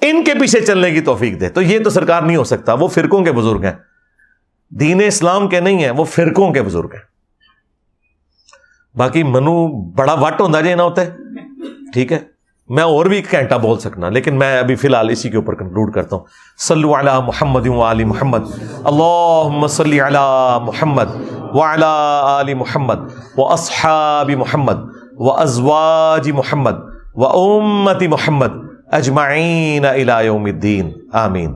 ان کے پیچھے چلنے کی توفیق دے. تو یہ تو سرکار نہیں ہو سکتا، وہ فرقوں کے بزرگ ہیں، دین اسلام کے نہیں ہیں، وہ فرقوں کے بزرگ ہیں. باقی منو بڑا وٹ ہوتا جی نہ ہوتے ٹھیک ہے، میں اور بھی ایک گھنٹہ بول سکنا، لیکن میں ابھی فی الحال اسی کے اوپر کنکلوڈ کرتا ہوں. صلو علی محمد وآل محمد، اللہم صلی علی محمد وعلی آل محمد واصحاب محمد وازواج محمد وامت محمد اجمعین الی یوم الدین، آمین.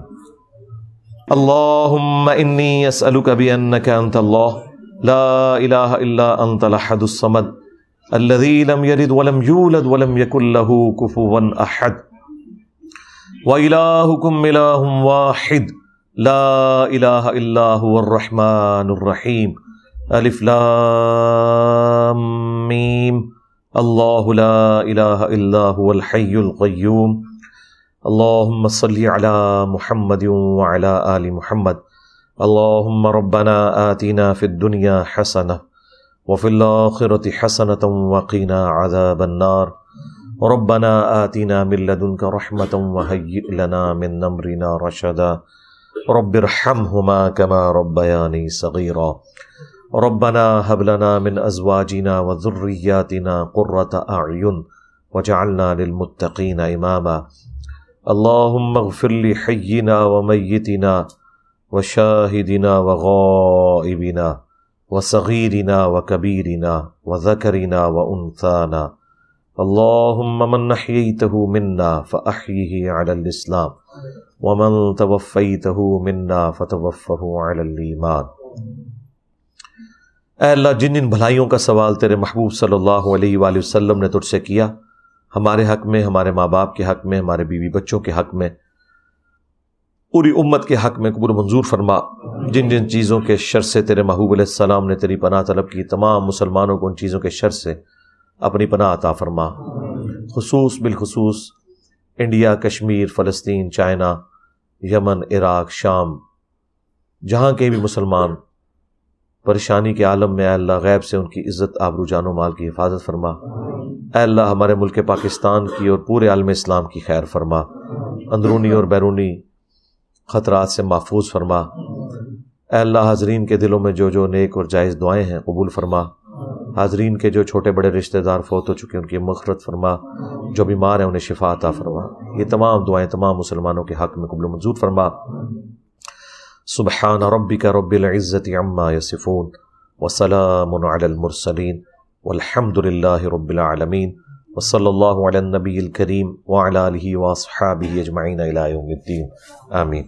اللہم انی اسألک بانک انت اللہ لا الہ الا انت الاحد الصمد الذي لم يلد ولم يولد ولم يكن له كفوا احد وإلهكم إله واحد لا إله إلا هو الرحمن الرحيم الف لام میم اللہ لا إله إلا هو الحي القيوم اللهم صل على محمد وعلى آل محمد اللهم ربنا آتنا في الدنيا حسنة وفي الآخرة حسنة وقنا عذاب النار ربنا آتنا من لدنك رحمة وهيئ لنا من أمرنا رشدا رب ارحمهما كما ربياني صغيرا ربنا هب لنا من أزواجنا وذرياتنا قرة أعين وجعلنا للمتقين إماما اللهم اغفر لحينا وميتنا وشاهدنا وغائبنا وصغيرنا وكبيرنا وذكرنا وأنثانا اللهم من أحييته منا فأحيه على الإسلام ومن توفيته منا فتوفه على الإيمان. اے اللہ، جن جن بھلائیوں کا سوال تیرے محبوب صلی اللہ علیہ وآلہ وسلم نے تجھ سے کیا، ہمارے حق میں، ہمارے ماں باپ کے حق میں، ہمارے بیوی بچوں کے حق میں، پوری امت کے حق میں قبول منظور فرما. جن جن چیزوں کے شر سے تیرے محبوب علیہ السلام نے تیری پناہ طلب کی، تمام مسلمانوں کو ان چیزوں کے شر سے اپنی پناہ عطا فرما. بالخصوص انڈیا، کشمیر، فلسطین، چائنا، یمن، عراق، شام، جہاں کے بھی مسلمان پریشانی کے عالم میں، اے اللہ غیب سے ان کی عزت، آبرو، جان و مال کی حفاظت فرما. اے اللہ ہمارے ملک پاکستان کی اور پورے عالم اسلام کی خیر فرما، اندرونی اور بیرونی خطرات سے محفوظ فرما. اے اللہ حاضرین کے دلوں میں جو جو نیک اور جائز دعائیں ہیں قبول فرما. حاضرین کے جو چھوٹے بڑے رشتہ دار فوت ہو چکے ان کی مغفرت فرما، جو بیمار ہیں انہیں شفا عطا فرما. یہ تمام دعائیں تمام مسلمانوں کے حق میں قبول و منظور فرما. سبحان ربک رب العزت عما یصفون وسلام علی المرسلین والحمد للہ رب العالمین وصلی اللہ علی النبی الکریم وعلی آلہ واصحابہ اجمعین الی یوم الدین، آمین.